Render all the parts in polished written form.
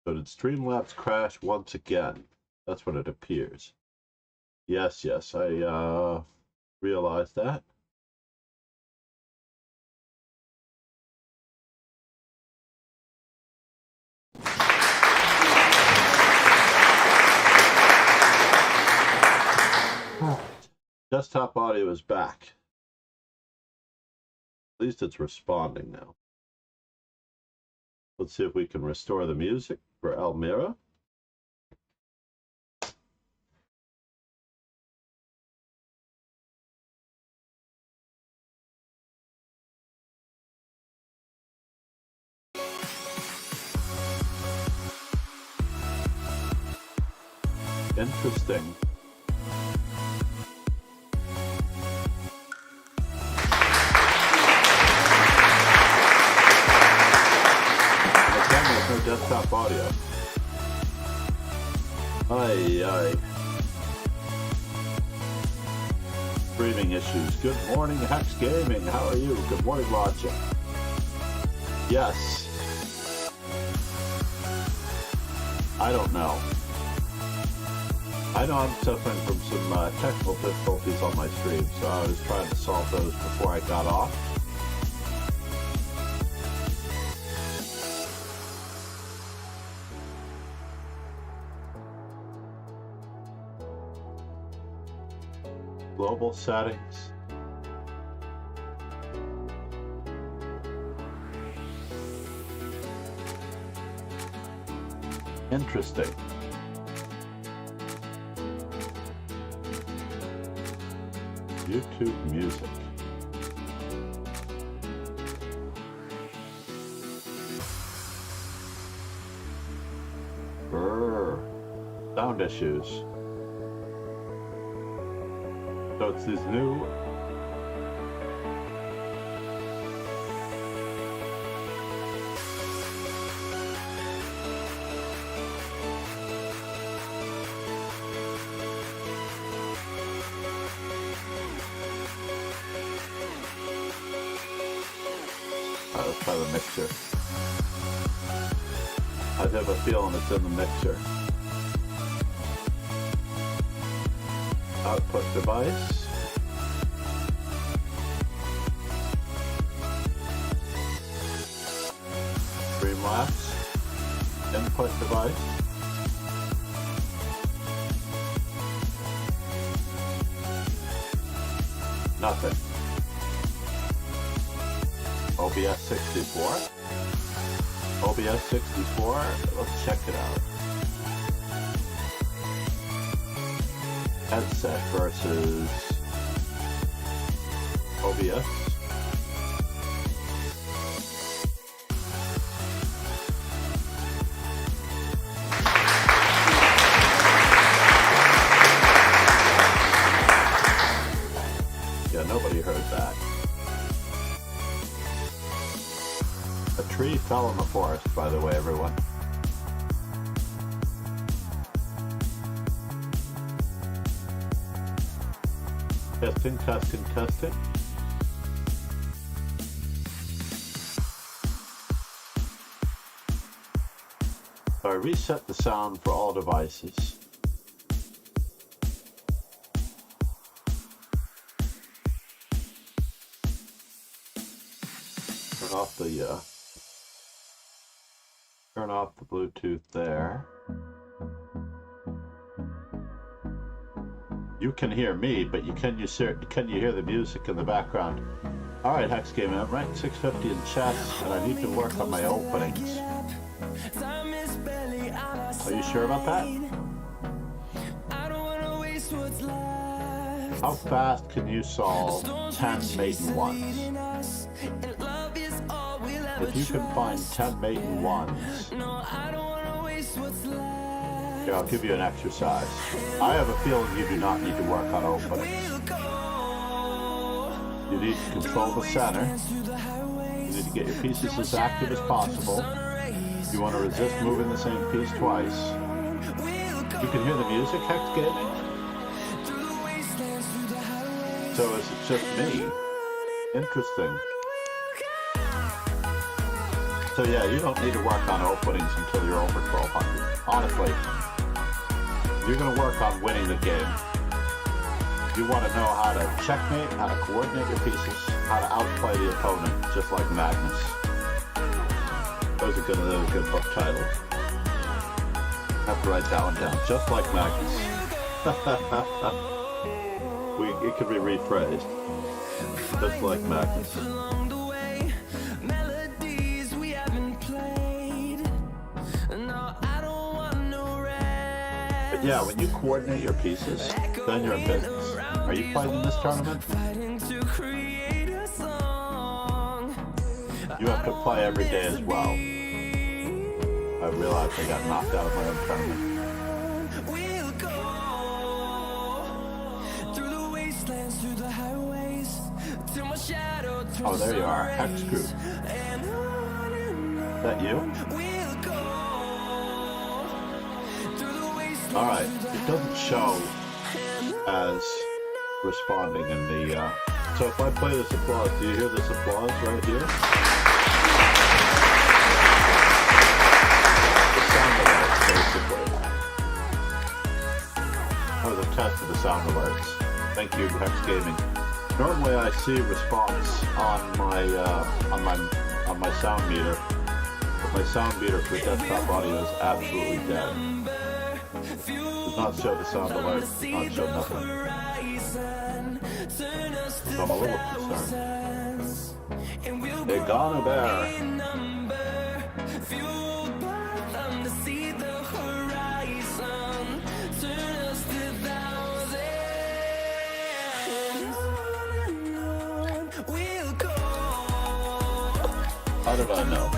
So did Streamlabs crash once again? That's what it appears. Yes, I realized that. Desktop audio is back. At least it's responding now. Let's see if we can restore the music for Almira. Interesting. There's no desktop audio. Aye. Streaming issues. Good morning, Hex Gaming. How are you? Good morning, Logic. Yes. I don't know. I know I'm suffering from some technical difficulties on my stream, so I was trying to solve those before I got off. Global settings. Interesting. YouTube music. Sound issues. So it's these new let's try the mixer. I have a feeling it's in the mixer. Output device. Streamlabs. Input device. Nothing. OBS 64. OBS 64. Let's check it out. Headset versus OBS. Yeah, nobody heard that. A tree fell in the forest, by the way, everyone. Testing. So I reset the sound for all devices. Turn off the Bluetooth there. You can hear me, but can you hear the music in the background? All right, Hex Gaming, I'm ranked 650 in chess, and I need to work on my openings. Are you sure about that? How fast can you solve 10 maiden ones? If you can find 10 maiden ones, here, I'll give you an exercise. I have a feeling you do not need to work on openings. You need to control the center. You need to get your pieces as active as possible. You want to resist moving the same piece twice. You can hear the music, Hex Gaming? So is it just me? Interesting. So yeah, you don't need to work on openings until you're over 1200. Honestly, you're going to work on winning the game. You want to know how to checkmate, how to coordinate your pieces, how to outplay the opponent, just like Magnus. That was a good book title. I have to write that one down, just like Magnus. It could be rephrased, just like Magnus. But yeah, when you coordinate your pieces, then you're in business. Are you playing in this tournament? You have to play every day as well. I realized I got knocked out of my own tournament. Oh, there you are, Hex Group. Is that you? Alright, it doesn't show as responding in the, so if I play this applause, do you hear this applause right here? The sound alerts, basically. That was a test of the sound alerts. Thank you, Hex Gaming. Normally I see response on my sound meter, but my sound meter for desktop audio is absolutely dead. Does not show the sound alert, does not show nothing. So I'm a little concerned. They're gone bear. How did I know?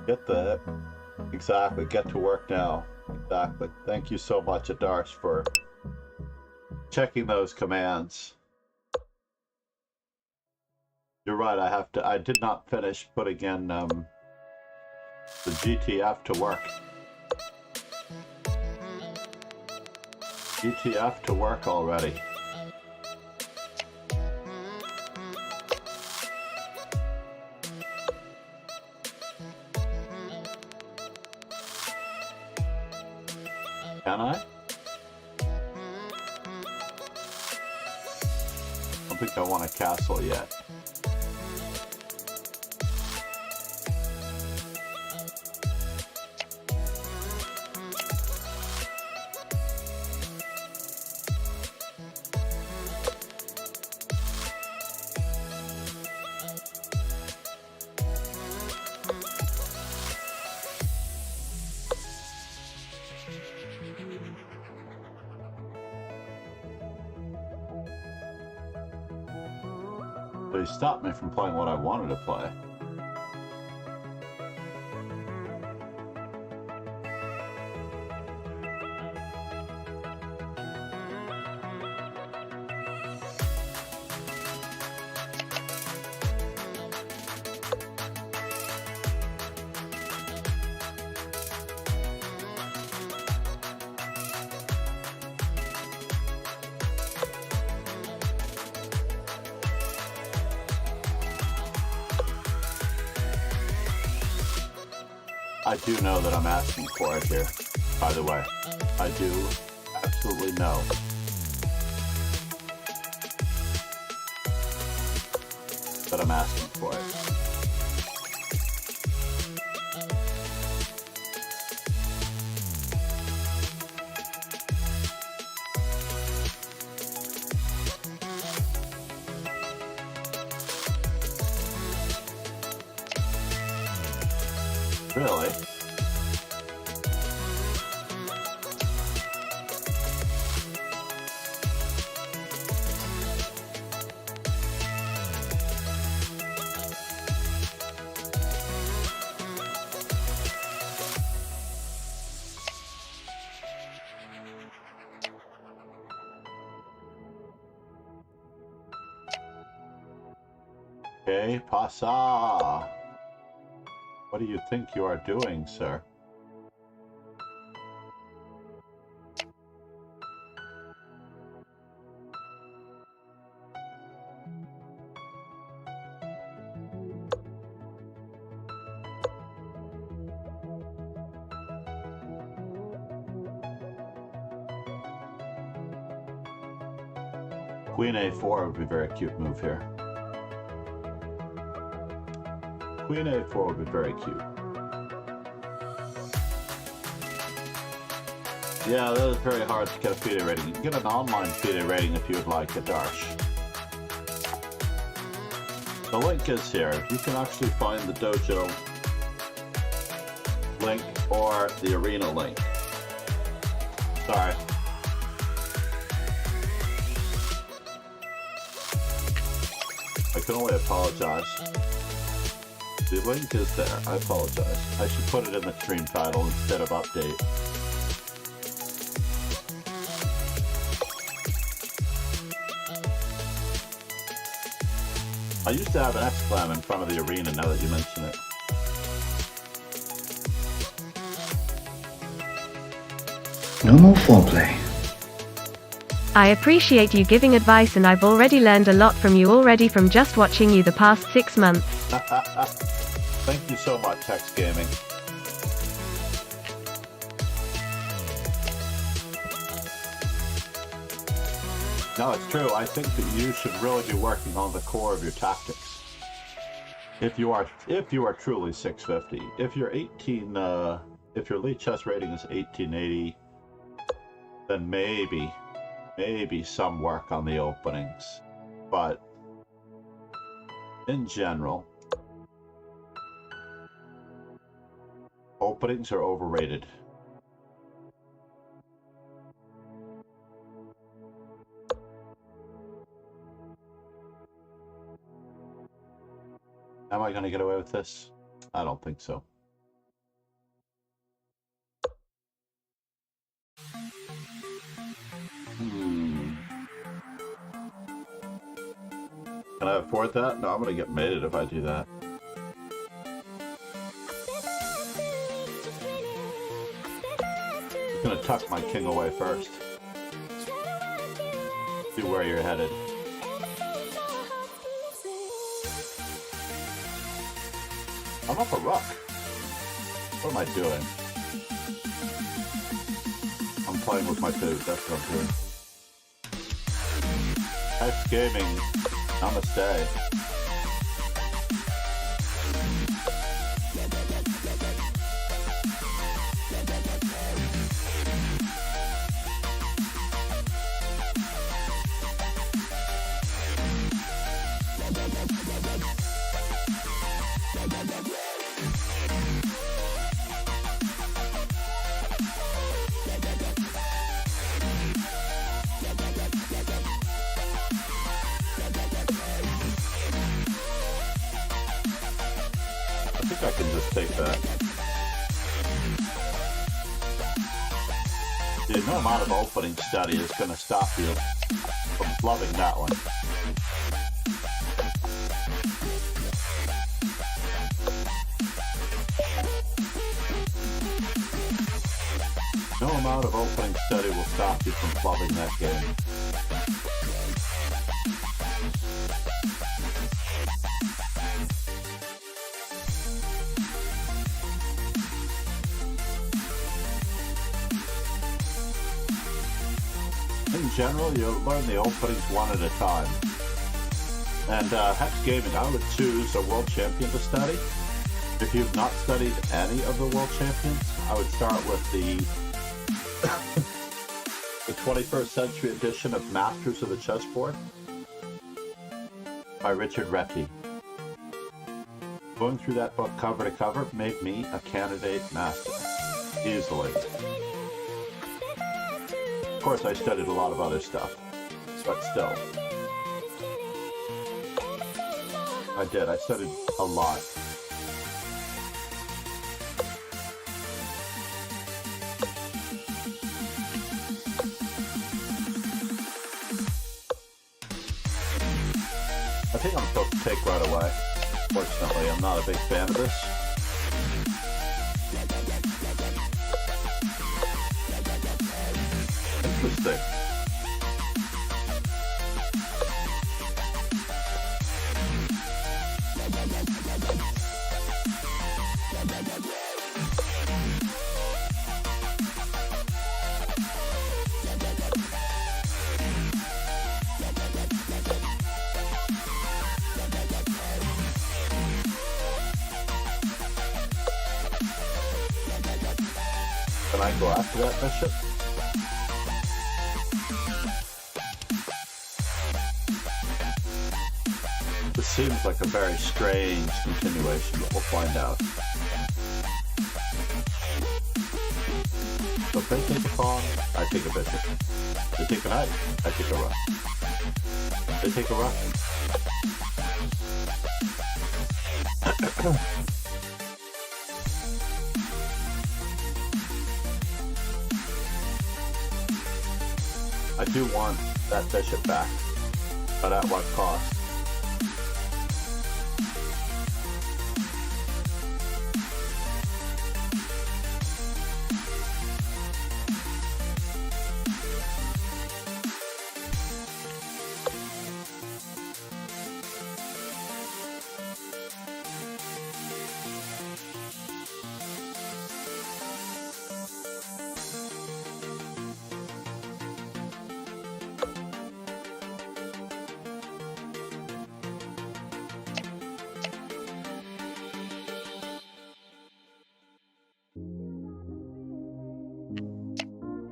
Get that. Exactly. Get to work now. Exactly. Thank you so much, Adarsh, for checking those commands. You're right, I did not finish putting in the GTF to work. GTF to work already. Can I? I don't think I want a castle yet. But he stopped me from playing what I wanted to play. I do know that I'm asking for it here, by the way. I do absolutely know. That I'm asking for it. Really? Que pasa? What do you think you are doing, sir? Queen A4 would be a very cute move here. Queen A4 would be very cute. Yeah, that is very hard to get a FIDE rating. You can get an online FIDE rating if you would like a Darsh. The link is here. You can actually find the dojo link or the arena link. Sorry. I can only apologize. The link is there. I apologize. I should put it in the stream title instead of update. I used to have an exclam in front of the arena now that you mention it. No more foreplay. I appreciate you giving advice, and I've already learned a lot from you already from just watching you the past 6 months. Thank you so much, Hex Gaming. No, it's true. I think that you should really be working on the core of your tactics. If you are truly 650. If you're 18, if your elite chess rating is 1880, then maybe some work on the openings. But in general, openings are overrated. Am I going to get away with this? I don't think so. Can I afford that? No, I'm going to get mated if I do that. I'm going to tuck my king away first. See where you're headed. I'm up a rook. What am I doing? I'm playing with my food. That's what I'm doing. Hex Gaming. Namaste. I can just take that. No amount of opening study is going to stop you from loving that one. No amount of opening study will stop you from loving that game. In general, you'll learn the openings one at a time. And Hex Gaming, I would choose a world champion to study. If you've not studied any of the world champions, I would start with the 21st Century Edition of Masters of the Chessboard by Richard Reti. Going through that book cover to cover made me a candidate master, easily. Of course, I studied a lot of other stuff, but still. I did. I studied a lot. I think I'm supposed to take right away. Fortunately, I'm not a big fan of this. Interesting. Can I go after that bishop? This seems like a very strange continuation, but we'll find out. So if they take a pawn, I take a bishop. They take a knight, I take a rook. They take a rook. I do want that bishop back, but at what cost?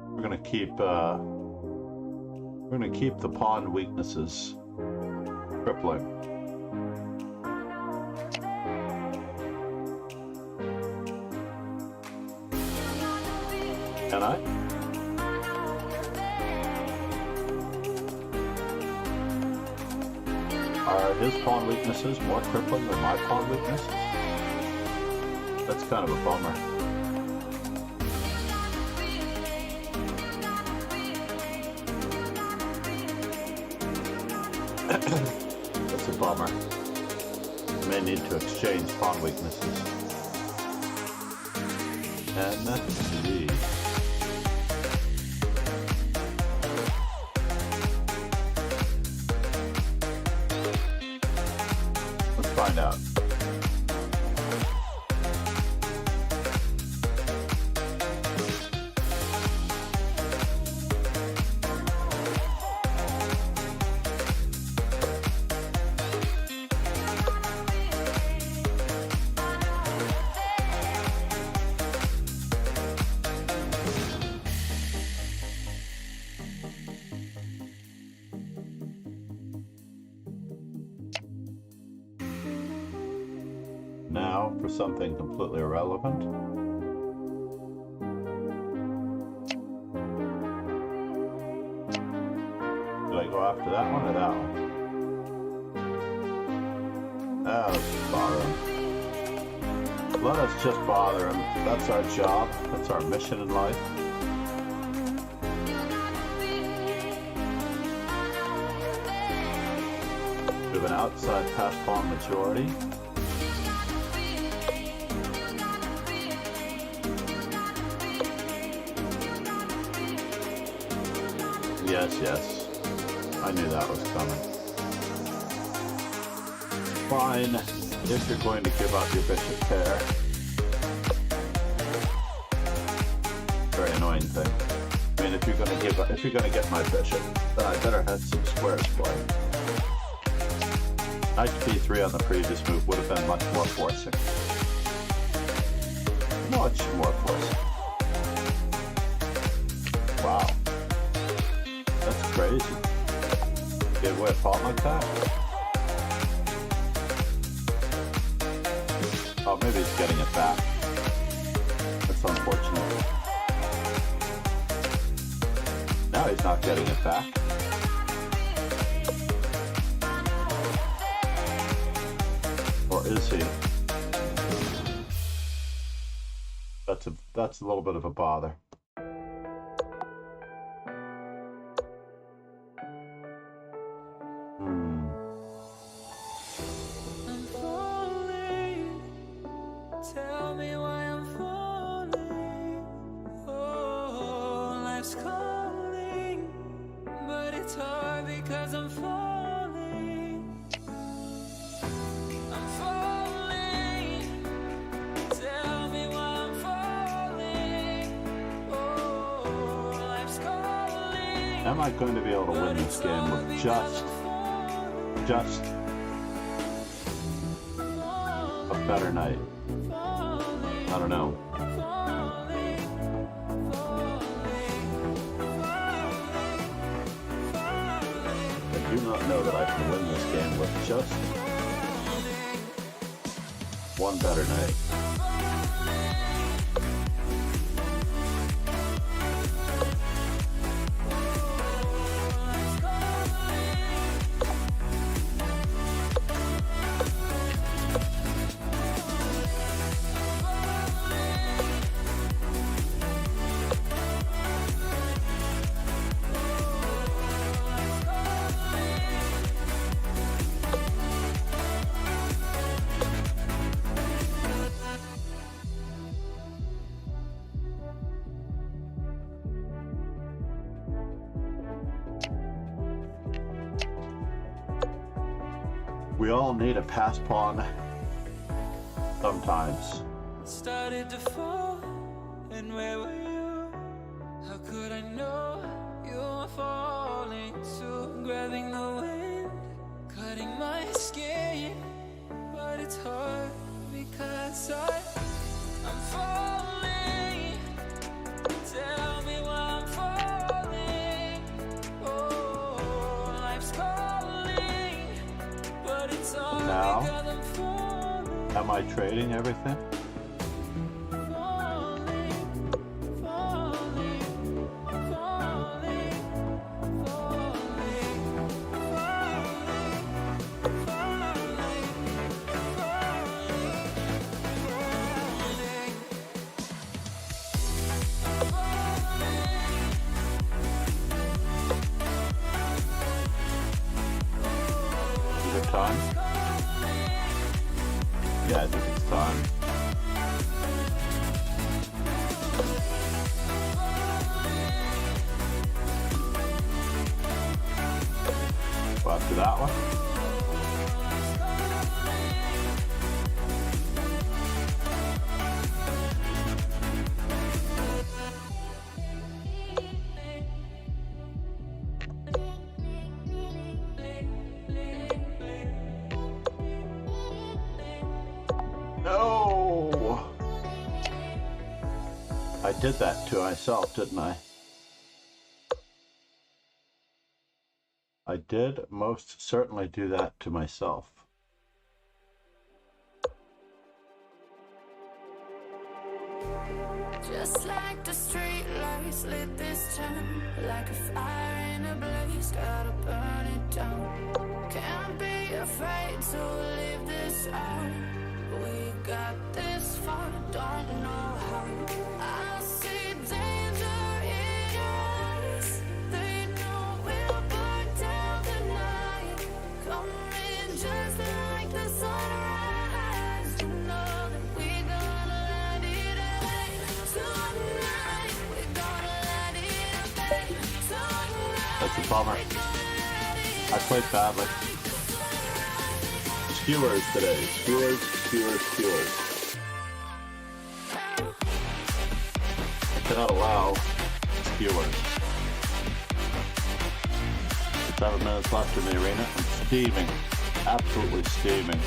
We're gonna keep the pawn weaknesses crippling. Can I? Are his pawn weaknesses more crippling than my pawn weaknesses? That's kind of a bummer. That's a bummer. May need to exchange pawn weaknesses. And that's the... Let's find out. Now for something completely irrelevant. Did I go after that one or that one? Ah, let's just bother him. Let us just bother him. That's our job. That's our mission in life. We have an outside pass pawn majority. Yes. I knew that was coming. Fine, if you're going to give up your bishop pair. Very annoying thing. I mean, if you're going to get my bishop, then I better have some squares for it. Knight b3 on the previous move would have been much more forcing. Much more forcing. Wow. That's crazy. Give away a pawn like that? Oh, maybe he's getting it back. That's unfortunate. Now he's not getting it back. Or is he? That's a little bit of a bother. am I going to be able to win this game with just a better night? I don't know. I do not know that I can win this game with just one better night. We all need a pass pawn sometimes. Started to fall, and where were you? How could I know you were falling too? Grabbing the wind, cutting my skin, but it's hard because I'm falling. Tell me why I'm falling. Oh, life's calling, but it's all Now, because I'm falling. am I trading everything? Is it time? Yeah, I think it's time. Go after that one. No! I did that to myself, didn't I? I did most certainly do that to myself. Just like the street lights lit this town, like a fire in a blaze, gotta burn it down. Can't be afraid to leave this out. We got this far, don't know how. I see danger in your eyes. They know we'll burn down the night. Coming just like the sunrise. You know that we're gonna let it away. Tonight, we're gonna let it away. Tonight, That's a bummer. I played badly. Skewers today. Skewers. I cannot allow skewers. 7 minutes left in the arena. I'm steaming. Absolutely steaming.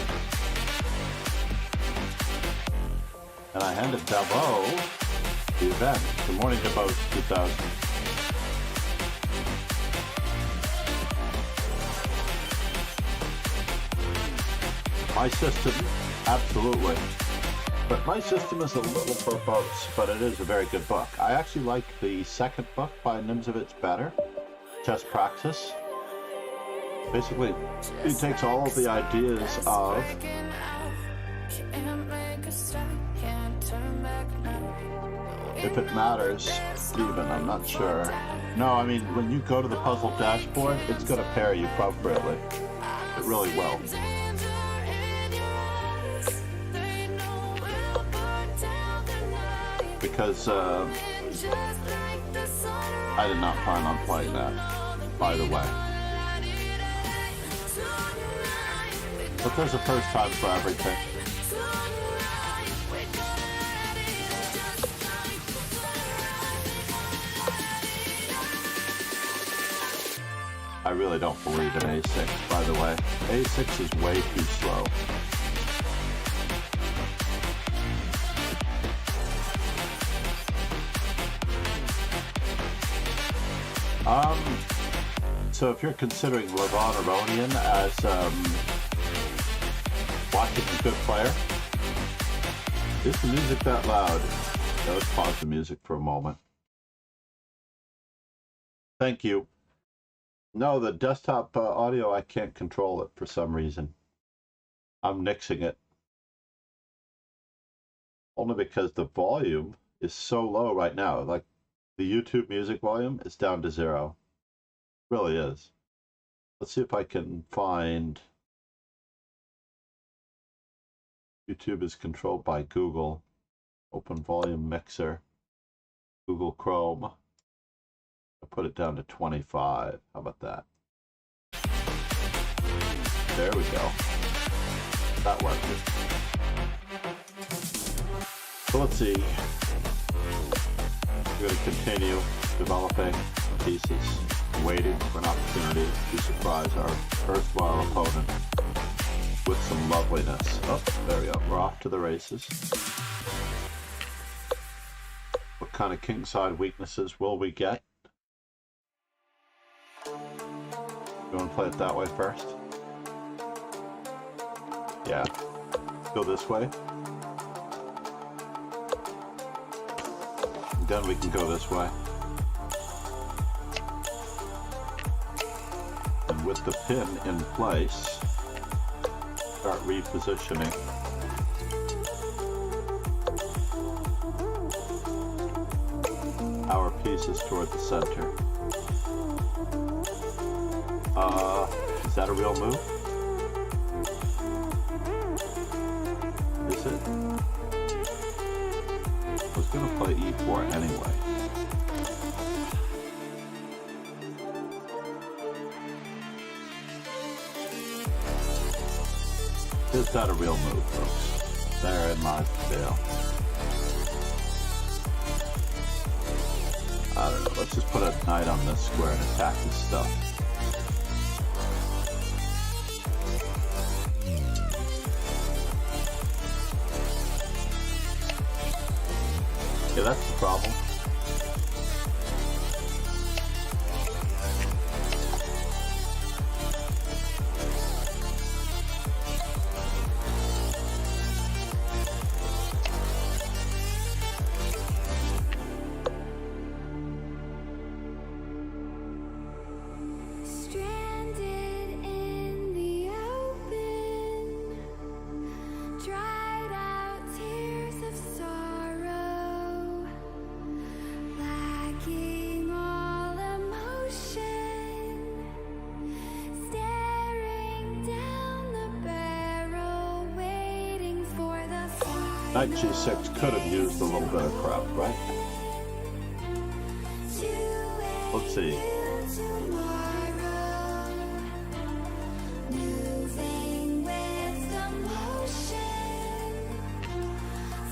And I hand it Dabo the event. Good morning, Dabo 2000. My system, absolutely. But my system is a little verbose, but it is a very good book. I actually like the second book by Nimzovich better, Chess Praxis. Basically, he takes all of the ideas of if it matters, Steven, I'm not sure. No, I mean, when you go to the puzzle dashboard, it's going to pair you appropriately. It really will. Because I did not plan on playing that, by the way. But there's a first time for everything. I really don't believe in A6, by the way. A6 is way too slow. So if you're considering Levon Aronian as watching a good player, is the music that loud? Let's pause the music for a moment. Thank you. No, the desktop audio, I can't control it for some reason. I'm nixing it. Only because the volume is so low right now. Like the YouTube music volume is down to 0. It really is. Let's see if I can find... YouTube is controlled by Google. Open volume mixer. Google Chrome. I put it down to 25. How about that? There we go. That worked. So let's see. We're going to continue developing pieces, waiting for an opportunity to surprise our erstwhile opponent with some loveliness. Oh, there we go. We're off to the races. What kind of kingside weaknesses will we get? You want to play it that way first? Yeah. Go this way. And then we can go this way. And with the pin in place, start repositioning. Our pieces toward the center. Is that a real move? Is it? I was gonna play e4 anyway. Is that a real move, folks? There in my tail. I don't know. Let's just put a knight on this square and attack this stuff. Yeah, that's the problem. Stranded in the open, dried out tears of sorrow, lacking all emotion, staring down the barrel, waiting for the final Knight g6 could have used a little bit of crap, right? Let's see. Moving with the motion,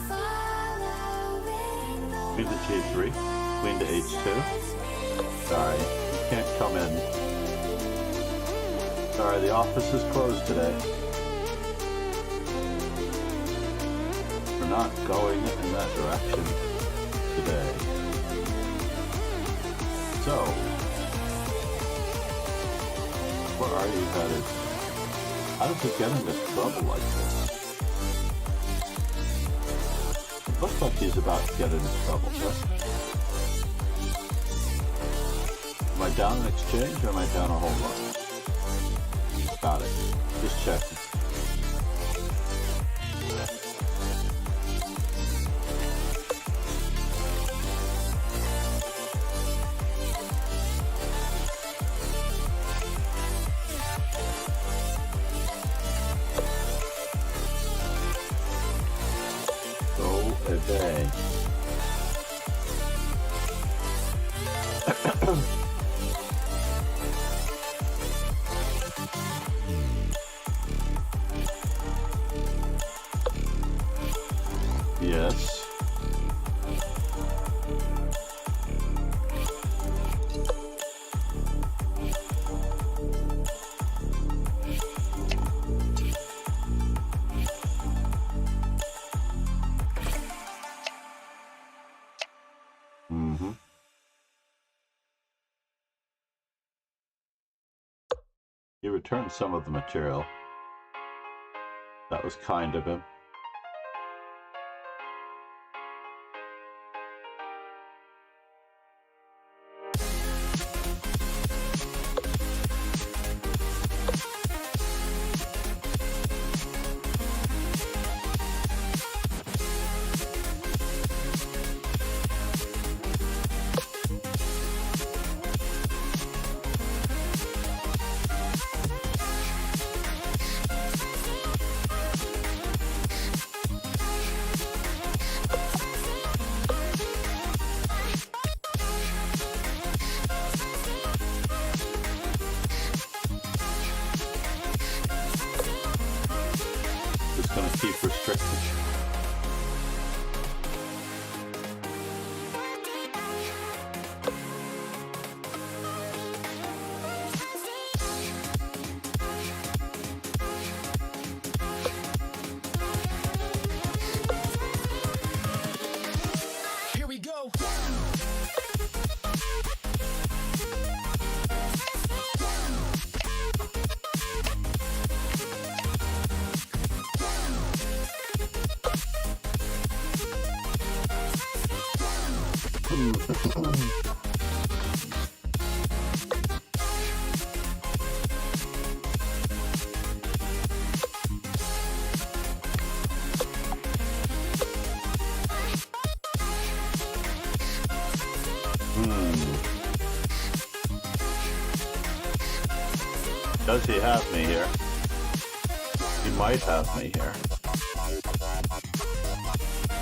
following the Queen to g3, queen to h2. Sorry, you can't come in. Sorry, the office is closed today. We're not going in that direction today. So, where are you headed? How did you get into trouble like this? It looks like he's about to get into trouble, but... Am I down an exchange or am I down a whole lot? Got it. Just checking. Day. Yes. He returned some of the material. That was kind of him. Keep restricted. Here we go. Does he have me here? He might have me here.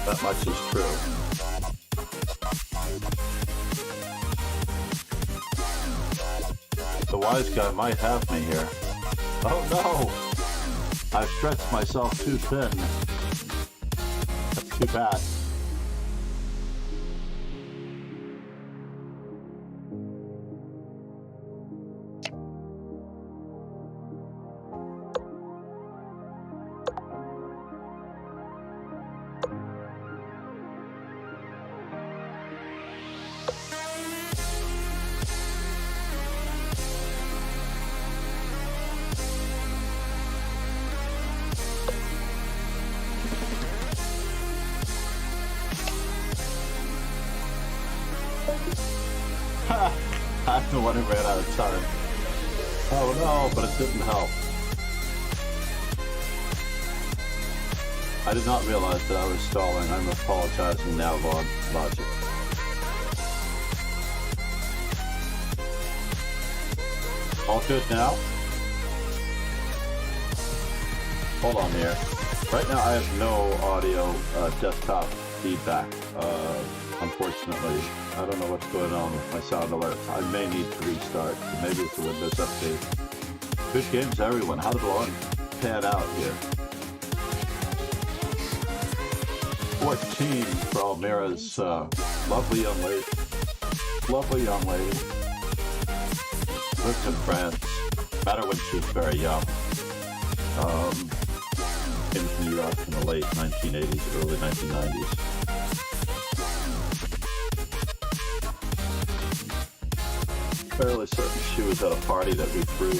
That much is true. The wise guy might have me here. Oh no! I've stretched myself too thin. That's too bad. I'm the one who ran out of time. Oh no, but it didn't help. I did not realize that I was stalling. I'm apologizing now, Logic. All good now? Hold on here. Right now I have no audio desktop feedback, unfortunately. I don't know what's going on with my sound alerts. I may need to restart. Maybe it's a Windows update. Good games, everyone. How did the launch pan out here? 14 for Almira's lovely young lady. Lovely young lady. Lived in France. Met her when she was very young. Came to New York in the late 1980s, early 1990s. Fairly certain she was at a party that we threw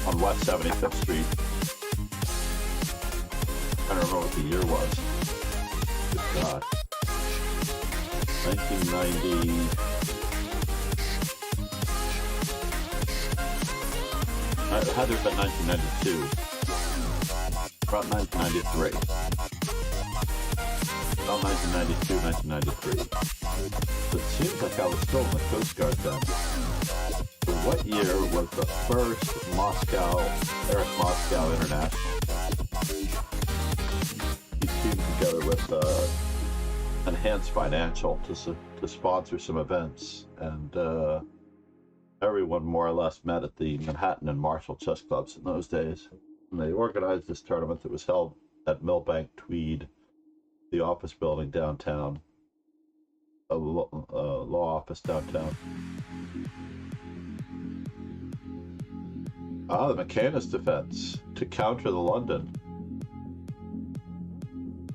on West 75th Street. I don't remember what the year was. Good God. 1990. It had to have been 1992. About 1993. About 1992, 1993. So it seems like I was still in the Coast Guard then. So what year was the first Eric Moscow International? He teamed together with Enhanced Financial to sponsor some events, and everyone more or less met at the Manhattan and Marshall chess clubs in those days. And they organized this tournament that was held at Millbank Tweed, the office building downtown, a law office downtown. Ah, the McCanus defense to counter the London.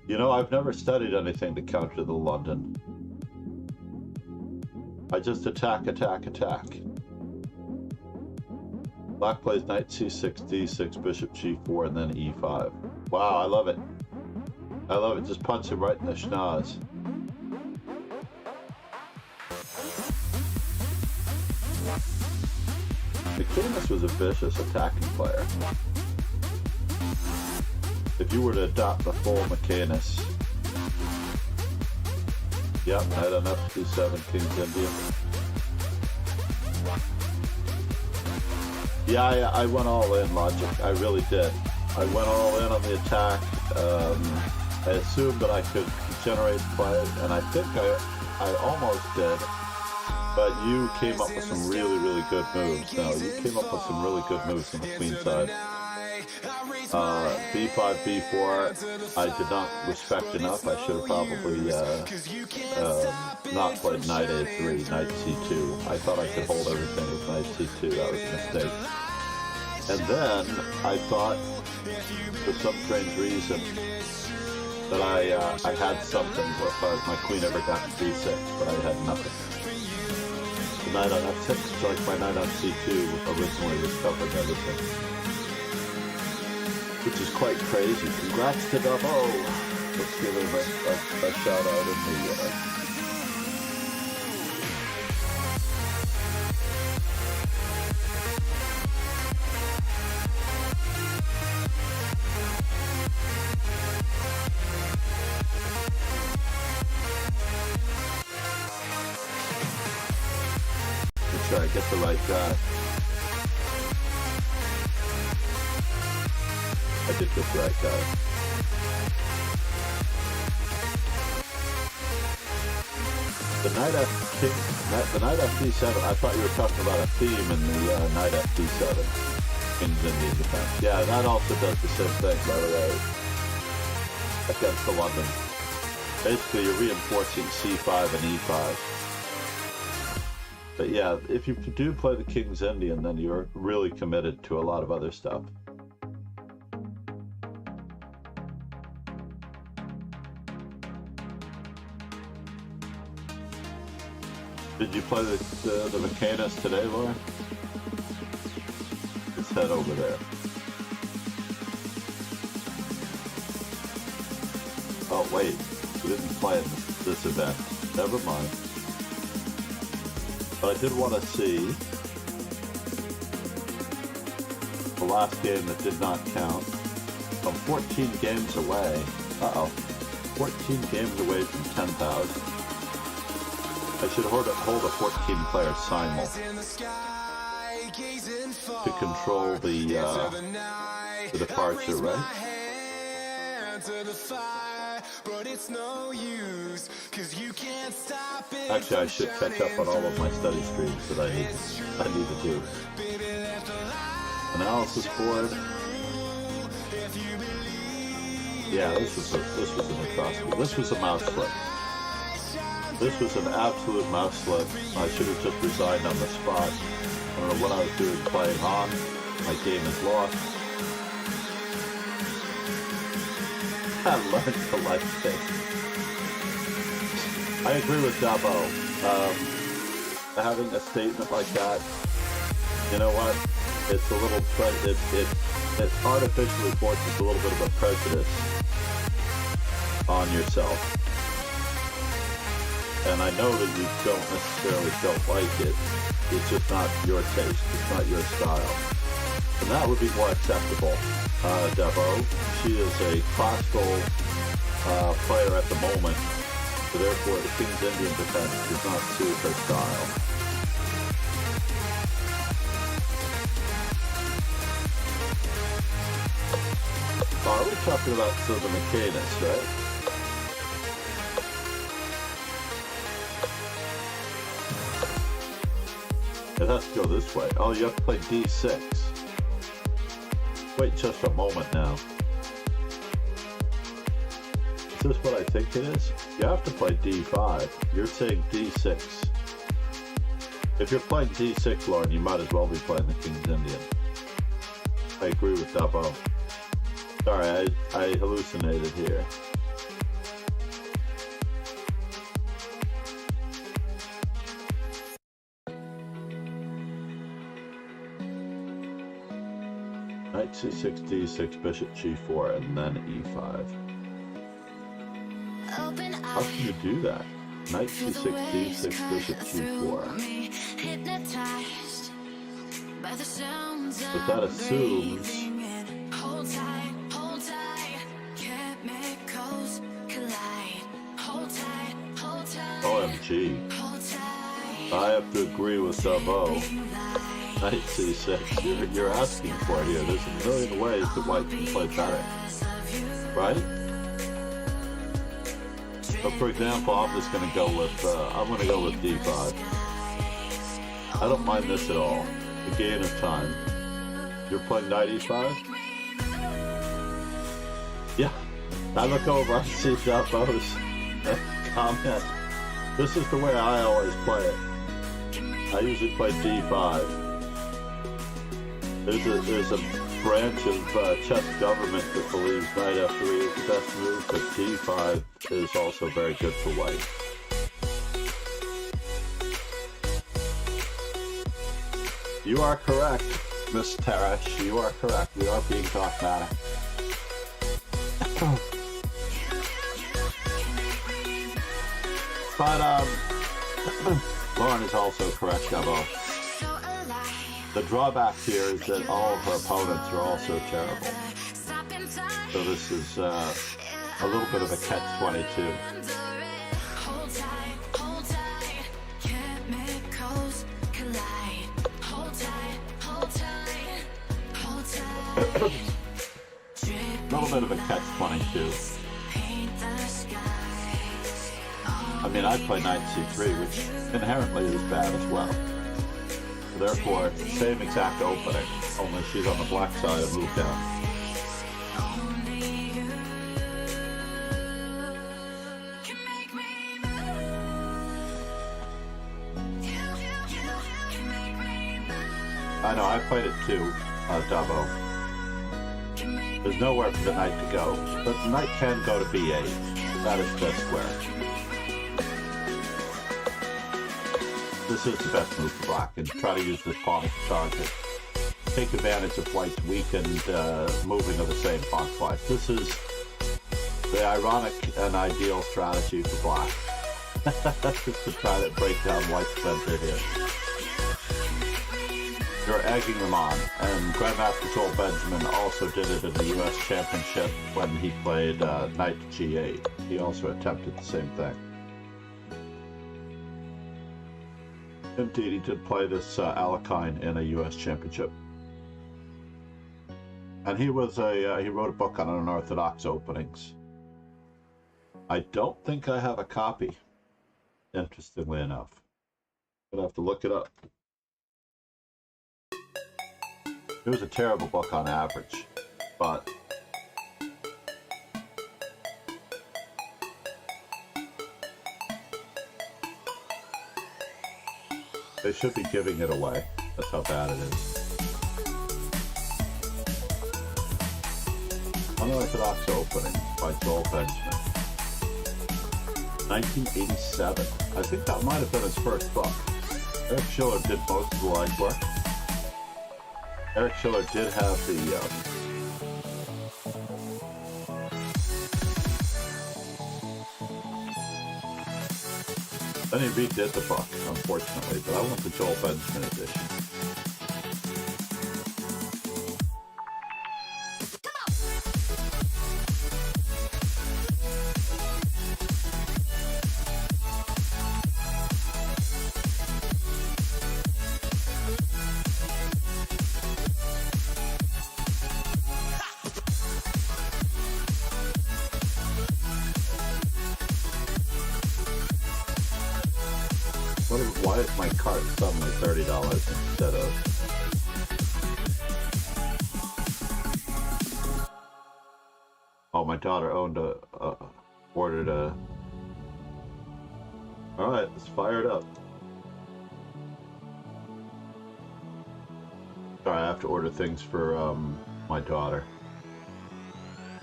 You know, I've never studied anything to counter the London. I just attack, attack, attack. Black plays knight c6, d6, bishop g4, and then e5. Wow, I love it. I love it. Just punch him right in the schnoz. McCandless was a vicious attacking player. If you were to adopt the full McCandless. Yep, knight on f2-7, King's Indian. Yeah, I went all in, Logic. I really did. I went all in on the attack. I assumed that I could generate play, and I think I almost did. But you came up with some really, really good moves. No, you came up with some really good moves on the queen side. b5, b4, I did not respect enough. I should have probably not played knight a3, knight c2. I thought I could hold everything with knight c2. That was a mistake. And then I thought, for some strange reason, that I had something where my queen ever got to d6, but I had nothing. The knight on f6, like my knight on c2 originally recovered everything. Which is quite crazy. Congrats to Dubbo. Let's give him a shout out in the try to get the right guy. I did get the right guy. The knight f7. I thought you were talking about a theme in the knight f7. King's Indian defense. Yeah, that also does the same thing, by the way. Against the London. Basically, you're reinforcing c5 and e5. But yeah, if you do play the King's Indian, then you're really committed to a lot of other stuff. Did you play the Mechanis today, Laura? Let's head over there. Oh wait, we didn't play in this event. Never mind. But I did want to see the last game that did not count. I'm 14 games away. 14 games away from 10,000. I should hold a 14-player simul to control the departure, right? Actually, I should catch up on all of my study streams that I need to do. Analysis board. Yeah, this was an atrocity. This was a mouse slip. This was an absolute mouse slip. I should have just resigned on the spot. I don't know what I was doing playing on. My game is lost. I learned to like this. I agree with Dabo. Having a statement like that, you know what? It's a little, it artificially forces a little bit of a prejudice on yourself. And I know that you don't like it. It's just not your taste. It's not your style. And that would be more acceptable. Debo, she is a classical player at the moment, so therefore the King's Indian defense does not suit her style. Are we talking about the Mechanis, right? It has to go this way. Oh, you have to play d6. Wait just a moment now. Is this what I think it is? You have to play d5. You're saying d6. If you're playing d6, Lauren, you might as well be playing the King's Indian. I agree with Dabo. Sorry, I hallucinated here. Knight c6, d6, bishop g4, and then e5. How can you do that? Knight c6, d6, bishop g4. But that assumes... OMG. I have to agree with Davo. Knight c6. You're asking for it here. There's a million ways that white can play better. Right? So for example, I'm just going to go with, d5. I don't mind this at all. The gain of time. You're playing knight e5? Yeah. I look over, I see Davo's comment. This is the way I always play it. I usually play d5. There's a branch of chess government that believes knight f3 is the best move, but d5 is also very good for white. You are correct, Miss Teresh. You are correct. We are being dogmatic. But Lauren is also correct, Davo. The drawback here is that all of her opponents are also terrible. So this is a little bit of a catch-22. A little bit of a catch-22. I mean, I play knight c3, which inherently is bad as well. Therefore, same exact opening, only she's on the black side and moved down. I know, I played it too, Davo. There's nowhere for the knight to go, but the knight can go to b8. That is best square. This is the best move for black, and try to use this pawn as a target. Take advantage of white's weakened moving of the same pawn twice. This is the ironic and ideal strategy for black. Just to try to break down white's center here. You're egging them on, and Grandmaster Joel Benjamin also did it in the US Championship when he played knight g8. He also attempted the same thing. Indeed, he did play this Alekhine in a U.S. championship, and he was he wrote a book on unorthodox openings. I don't think I have a copy. Interestingly enough, I'm gonna have to look it up. It was a terrible book on average, but they should be giving it away. That's how bad it is. Unorthodox Opening by Joel Benjamin. 1987. I think that might have been his first book. Eric Schiller did most of the legwork. Eric Schiller did have the then he redid the book, unfortunately, but I went the Joel Benjamin edition. Why is my cart suddenly $30 instead of... Oh, my daughter ordered a... Alright, let's fire it up. Sorry, I have to order things for my daughter.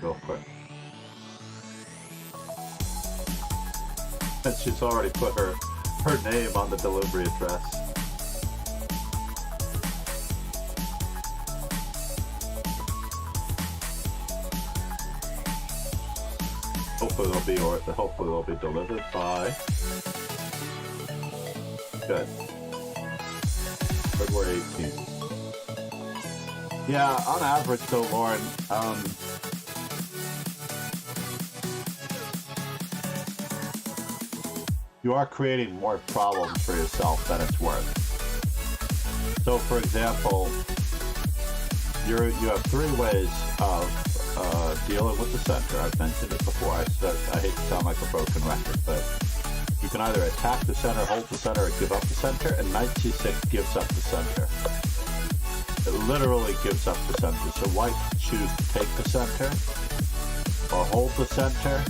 Real quick. And she's already put her name on the delivery address. be, or hopefully they'll be delivered by. Good. February 18th. Yeah, on average though, Lauren, you are creating more problems for yourself than it's worth. So for example, you have 3 ways of dealing with the center. I've mentioned it before. I hate to sound like a broken record, but you can either attack the center, hold the center, or give up the center, and knight c6 gives up the center. It literally gives up the center. So white can choose to take the center, or hold the center,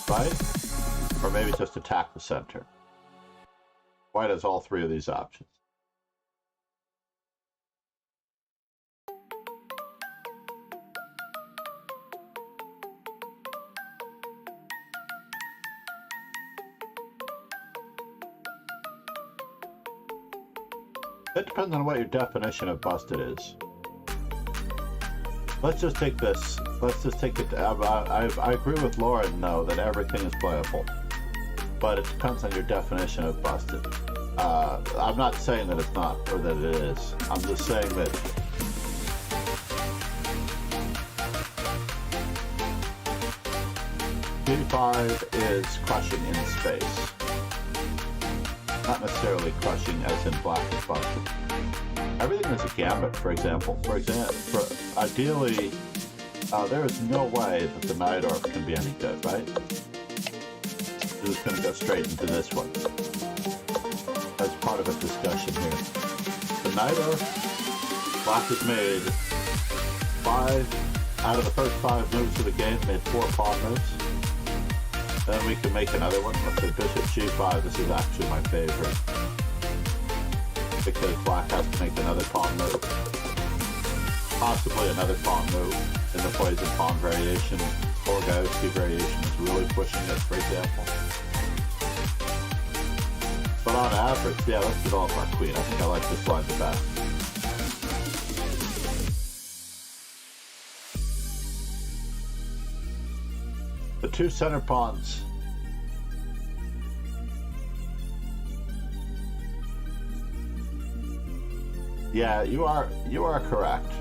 right? Or maybe just attack the center. White has all 3 of these options. It depends on what your definition of busted is. Let's just take this. Let's just take it. I agree with Lauren, though, that everything is playable. But it depends on your definition of busted. I'm not saying that it's not, or that it is. I'm just saying that G5 is crushing in space. Not necessarily crushing as in black is busted. Everything is a gambit, for example. Ideally, there is no way that the knight orb can be any good, right? We're just going to go straight into this one. As part of a discussion here. The knight orb, black has made 5 out of the first 5 moves of the game, made 4 pawn moves. Then we can make another one. Let's say bishop g5. This is actually my favorite. Because black has to make another pawn move. Possibly another pawn move in the poison pawn variation. Borgowski variation is really pushing it, for example. But on average, yeah, let's develop our queen. I think I like this line the best. The 2 center pawns. Yeah, you are correct.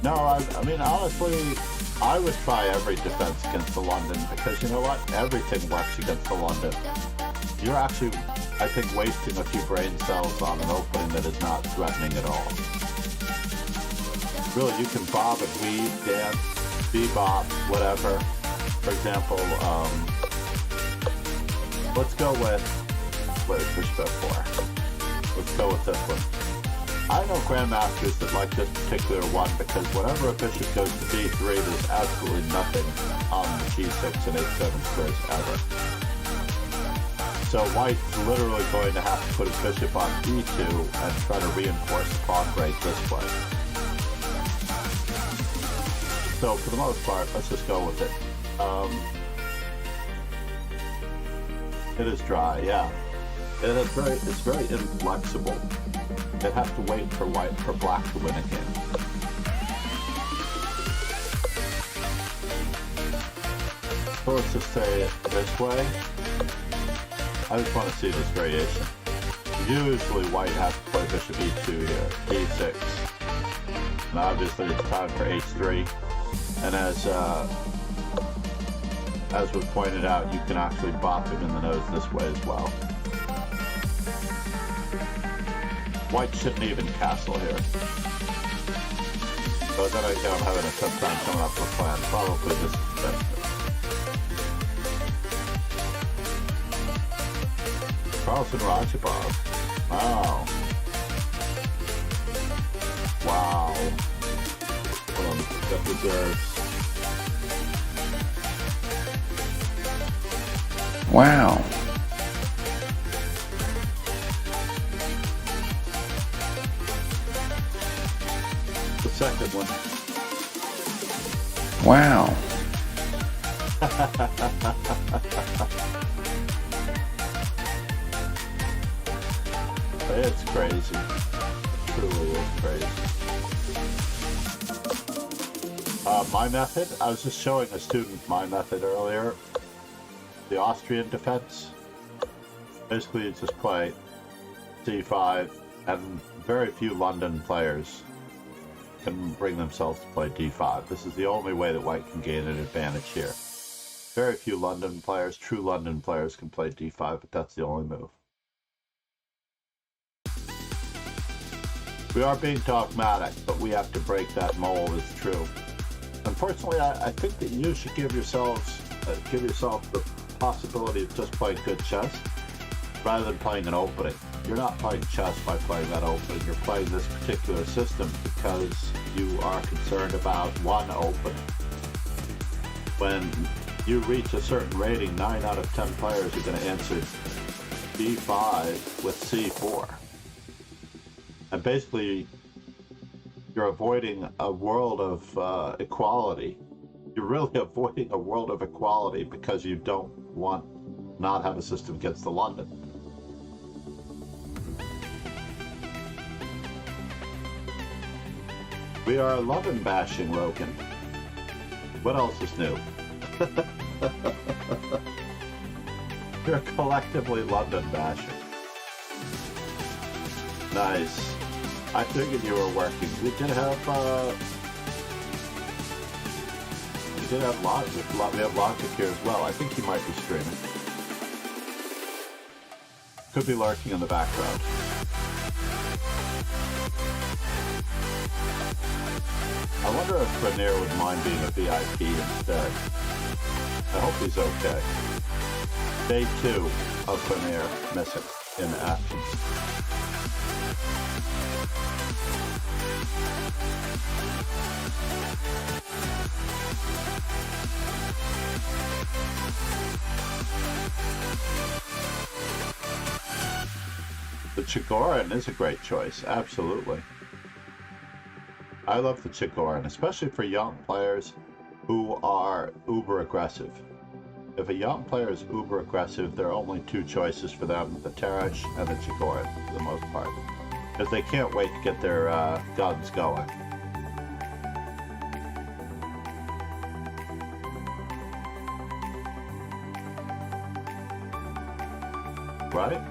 No, I mean, honestly, I would try every defense against the London, because you know what? Everything works against the London. You're actually, I think, wasting a few brain cells on an opening that is not threatening at all. Really, you can bob and weave, dance, bebop, whatever. For example, let's go with, wait, bishop f4. Let's go with this one. I know grandmasters that like this particular one because whenever a bishop goes to b3, there's absolutely nothing on the g6 and h7 squares ever. So white's literally going to have to put his bishop on e2 and try to reinforce the pawn break this way. So for the most part, let's just go with it. It is dry, yeah. It's very inflexible. It has to wait for black to win again. So let's just say it this way. I just want to see this variation. Usually white has to play bishop e2 here, e6. And obviously it's time for h3. And as was pointed out, you can actually bop him in the nose this way as well. White shouldn't even castle here. But then again, I'm having a tough time coming up with a plan. Probably this is best. Carlson Rajabov. Wow. Wow. Hold on, that deserves. Wow. The second one. Wow. It's crazy. It truly is crazy. My method, I was just showing a student my method earlier. The Austrian defense. Basically, you just play c5, and very few London players can bring themselves to play d5. This is the only way that white can gain an advantage here. Very few London players, true London players, can play d5, but that's the only move. We are being dogmatic, but we have to break that mold, it's true. Unfortunately, I think that you should give yourself the possibility of just playing good chess rather than playing an opening. You're not playing chess by playing that opening. You're playing this particular system because you are concerned about one opening. When you reach a certain rating, 9 out of 10 players are going to answer d5 with c4. And basically, you're avoiding a world of equality. You're really avoiding a world of equality because you don't want not have a system against the London. We are London bashing, Logan. What else is new? We're collectively London bashing. Nice. I figured you were working. We did have we have Logic here as well. I think he might be streaming. Could be lurking in the background. I wonder if Grenier would mind being a VIP instead. I hope he's okay. Day 2 of Grenier missing in action. The Chigorin is a great choice, absolutely. I love the Chigorin, especially for young players who are uber aggressive. If a young player is uber aggressive, there are only 2 choices for them, the Teresh and the Chigorin, for the most part. Because they can't wait to get their guns going. Right?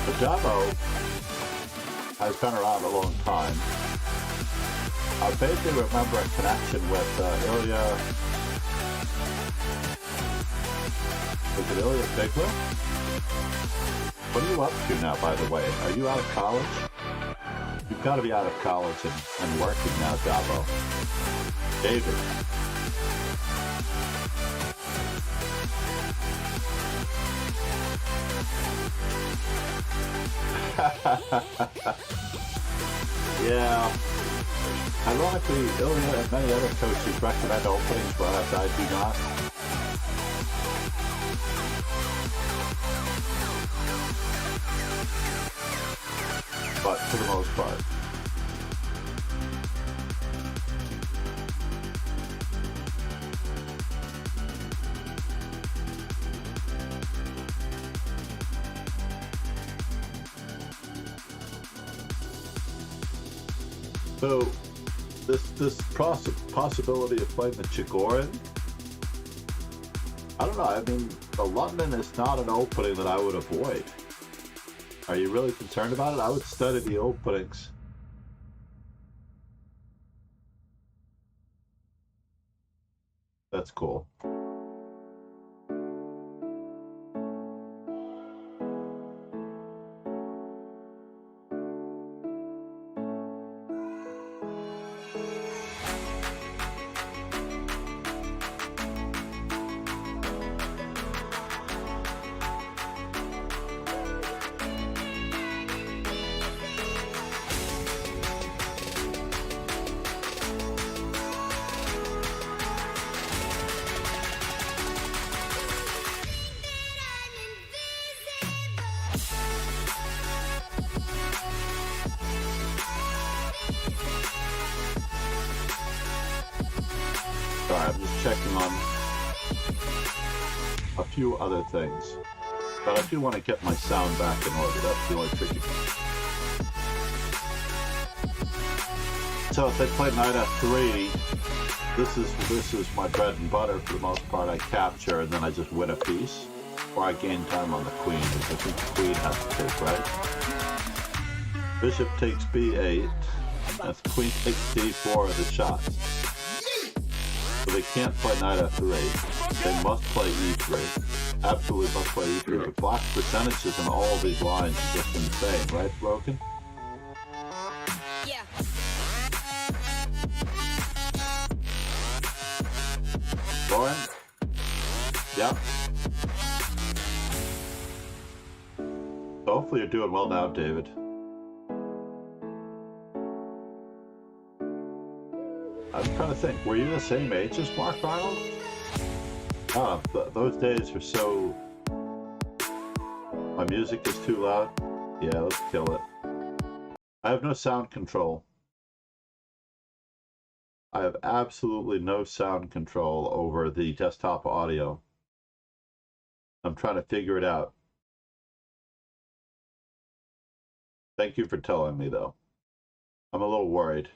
The demo has been around a long time. I vaguely remember a connection with Ilya. Is it Ilya Bigler? What are you up to now, by the way? Are you out of college? You've got to be out of college and working now, Dabo. David. Yeah. Ironically, Ilya and many other coaches recommend openings, but I do not. But for the most part. So, this possibility of playing the Chigorin, I don't know, I mean, the London is not an opening that I would avoid. Are you really concerned about it? I would study the openings. That's cool. Alright, I'm just checking on a few other things. But I do want to get my sound back in order. That's the only tricky thing. So if they play knight f3, this is my bread and butter for the most part. I capture and then I just win a piece. Or I gain time on the queen, because I think the queen has to take, right? Bishop takes b8. That's queen takes d4 as a shot. So they can't play knight f3. They must play e3. Absolutely must play e3. The black percentages in all of these lines is just insane, right, Broken? Yeah. Lauren? Yep. So hopefully you're doing well now, David. I'm trying to think, were you the same age as Mark Arnold? Oh, those days are so... My music is too loud? Yeah, let's kill it. I have no sound control. I have absolutely no sound control over the desktop audio. I'm trying to figure it out. Thank you for telling me, though. I'm a little worried.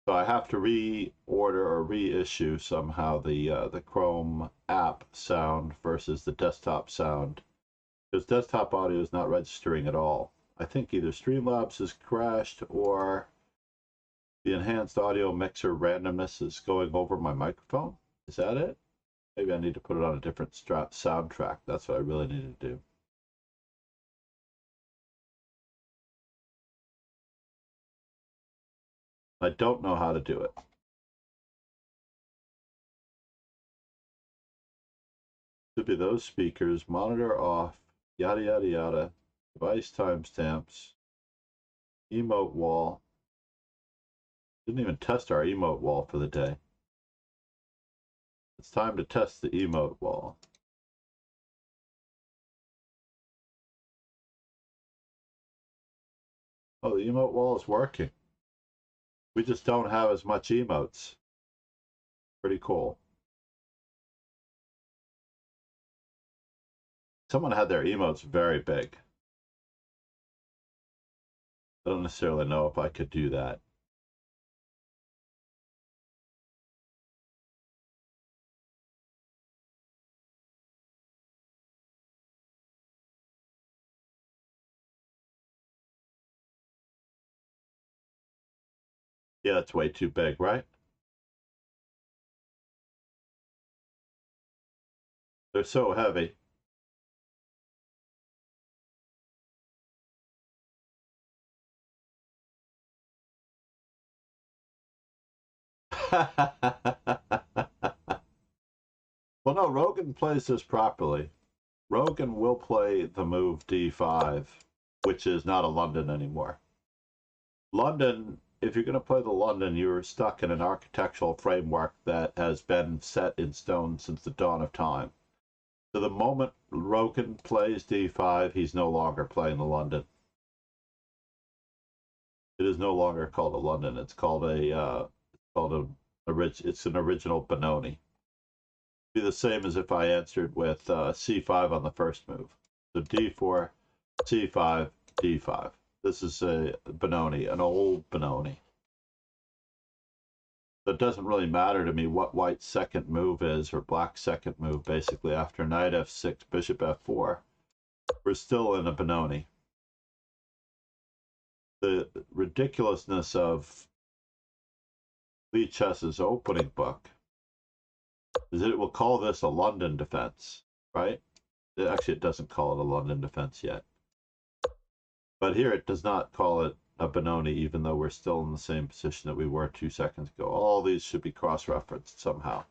So I have to reorder or reissue somehow the Chrome app sound versus the desktop sound, because desktop audio is not registering at all. I think either Streamlabs has crashed or the enhanced audio mixer randomness is going over my microphone. Is that it? Maybe I need to put it on a different soundtrack. That's what I really need to do. I don't know how to do it. Should be those speakers, monitor off, yada yada yada, device timestamps, emote wall. Didn't even test our emote wall for the day. It's time to test the emote wall. Oh, the emote wall is working. We just don't have as much emotes. Pretty cool. Someone had their emotes very big. I don't necessarily know if I could do that. Yeah, it's way too big, right? They're so heavy. Well, no, Rogan plays this properly. Rogan will play the move d5, which is not a London anymore. London, if you're going to play the London, you're stuck in an architectural framework that has been set in stone since the dawn of time. So the moment Rogan plays d5, he's no longer playing the London. It is no longer called a London. It's called it's an original Benoni. Be the same as if I answered with c5 on the first move. So d4, c5, d5. This is a Benoni, an old Benoni. So it doesn't really matter to me what white's second move is or black's second move. Basically, after knight f6, bishop f4, we're still in a Benoni. The ridiculousness of Lee Chess's opening book is that it will call this a London defense, right? Actually, it doesn't call it a London defense yet. But here it does not call it a Benoni, even though we're still in the same position that we were 2 seconds ago. All these should be cross-referenced somehow.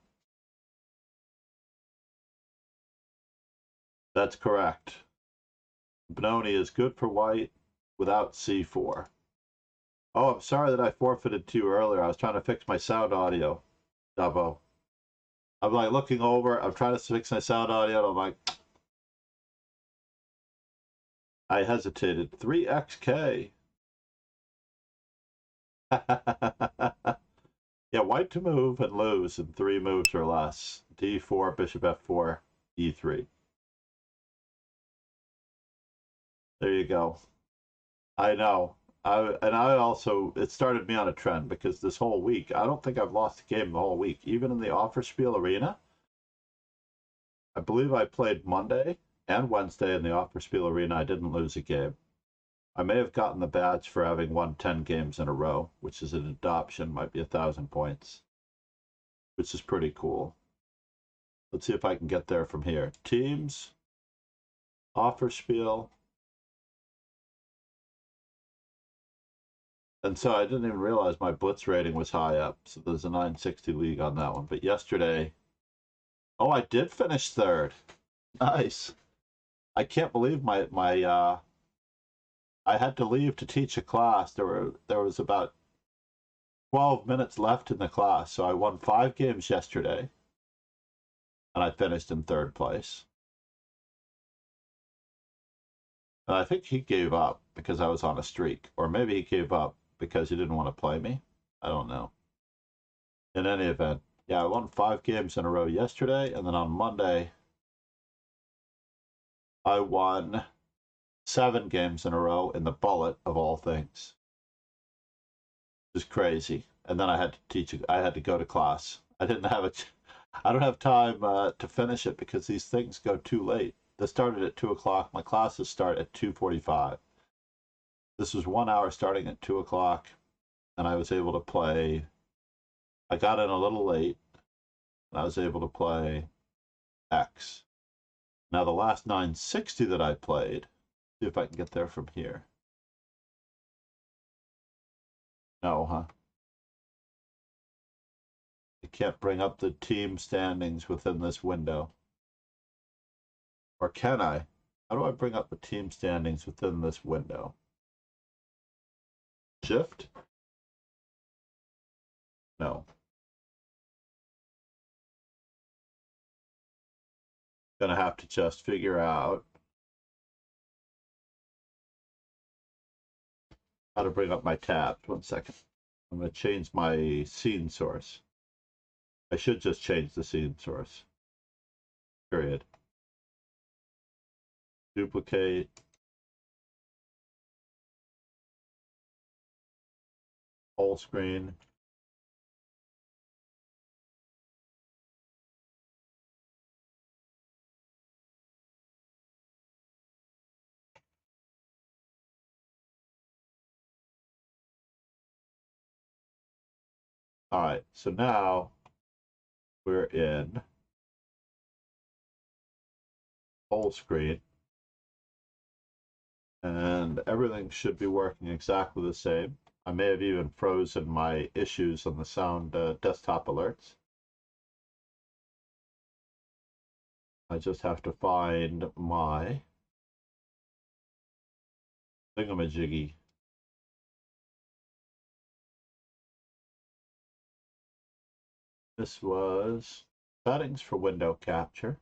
That's correct. Benoni is good for white without c4. Oh, I'm sorry that I forfeited to you earlier. I was trying to fix my sound audio, Dabo. I'm like looking over, I'm trying to fix my sound audio, and I'm like, I hesitated. 3xk. Yeah, white to move and lose in 3 moves or less. D4, bishop f4, e3. There you go. I know. I also, it started me on a trend because this whole week, I don't think I've lost a game the whole week. Even in the Offerspiel Arena, I believe I played Monday and Wednesday in the Offerspiel Arena. I didn't lose a game. I may have gotten the badge for having won 10 games in a row, which is an adoption, might be 1,000 points, which is pretty cool. Let's see if I can get there from here. Teams, Offerspiel. And so I didn't even realize my blitz rating was high up. So there's a 960 league on that one. But yesterday, oh, I did finish third. Nice. I can't believe my I had to leave to teach a class. There was about 12 minutes left in the class. So I won 5 games yesterday. And I finished in third place. And I think he gave up because I was on a streak. Or maybe he gave up because he didn't want to play me. I don't know. In any event, yeah, I won 5 games in a row yesterday, and then on Monday, I won 7 games in a row in the bullet of all things. It was crazy. And then I had to teach. I had to go to class. I don't have time to finish it because these things go too late. They started at 2 o'clock. My classes start at 2:45. This was 1 hour starting at 2 o'clock, and I was able to play. I got in a little late, and I was able to play X. Now, the last 960 that I played, see if I can get there from here. No, huh? I can't bring up the team standings within this window. Or can I? How do I bring up the team standings within this window? Shift? No. Gonna have to just figure out how to bring up my tabs. 1 second. I'm gonna change my scene source. I should just change the scene source. Period. Duplicate. Whole screen. All right, so now we're in whole screen, and everything should be working exactly the same. I may have even frozen my issues on the sound desktop alerts. I just have to find my thingamajiggy. This was settings for window capture.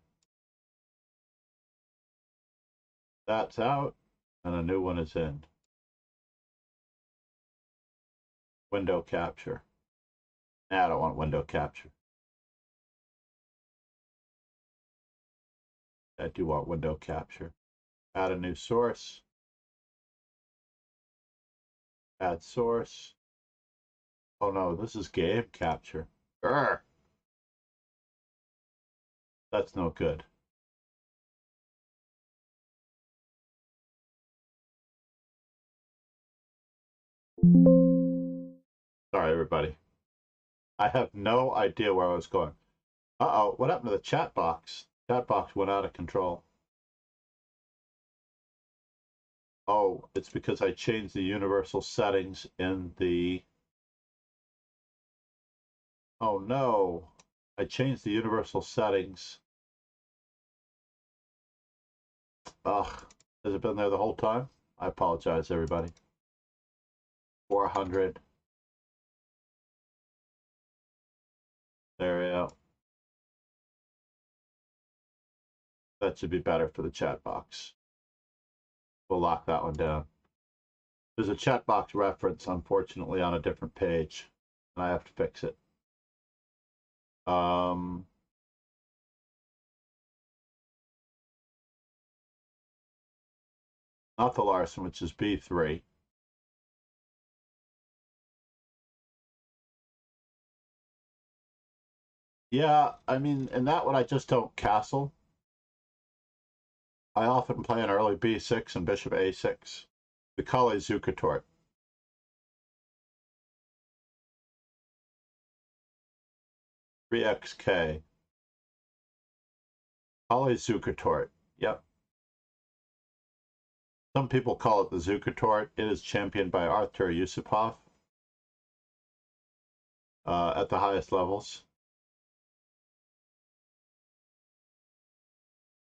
That's out, and a new one is in. Window capture. Nah, I don't want window capture. I do want window capture. Add a new source. Add source. Oh no, this is game capture. Urgh. That's no good. Sorry, everybody. I have no idea where I was going. Uh-oh, what happened to the chat box? Chat box went out of control. Oh, it's because I changed the universal settings in the... Oh no, I changed the universal settings. Ugh, has it been there the whole time? I apologize, everybody. 400. There we go. That should be better for the chat box. We'll lock that one down. There's a chat box reference, unfortunately, on a different page, and I have to fix it. Not the Larson, which is B3. Yeah, I mean, in that one, I just don't castle. I often play an early B6 and bishop A6. The Kale Zukertort. XK. Kale Zukertort. Yep. Some people call it the Zukertort. It is championed by Artur Yusupov at the highest levels.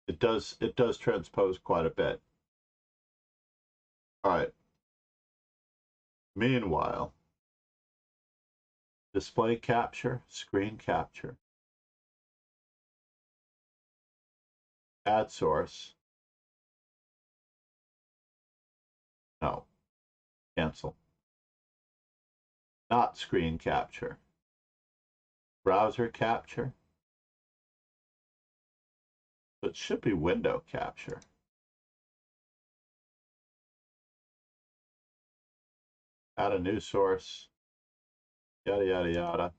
It does transpose quite a bit. All right. Meanwhile, display capture, screen capture, add source. No, cancel. Not screen capture. Browser capture. It should be window capture. Add a new source, yada, yada, yada.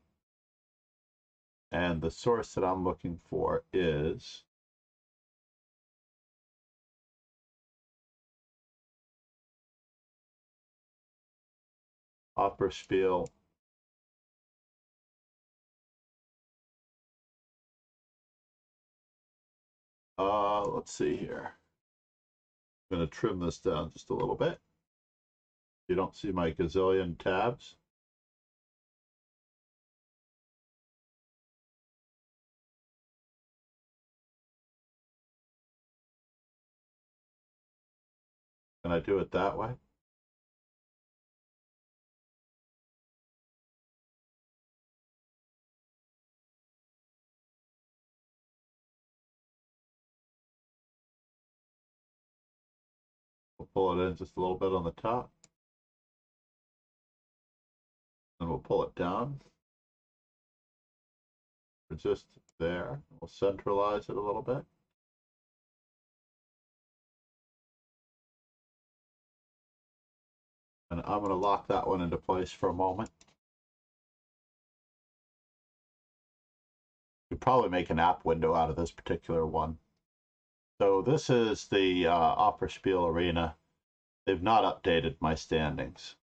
And the source that I'm looking for is Opera-Spiel. Let's see here. I'm going to trim this down just a little bit. You don't see my gazillion tabs. Can I do it that way? We'll pull it in just a little bit on the top. And we'll pull it down. We're just there. We'll centralize it a little bit. And I'm going to lock that one into place for a moment. You could probably make an app window out of this particular one. So this is the Opera-Spiel Arena. They've not updated my standings.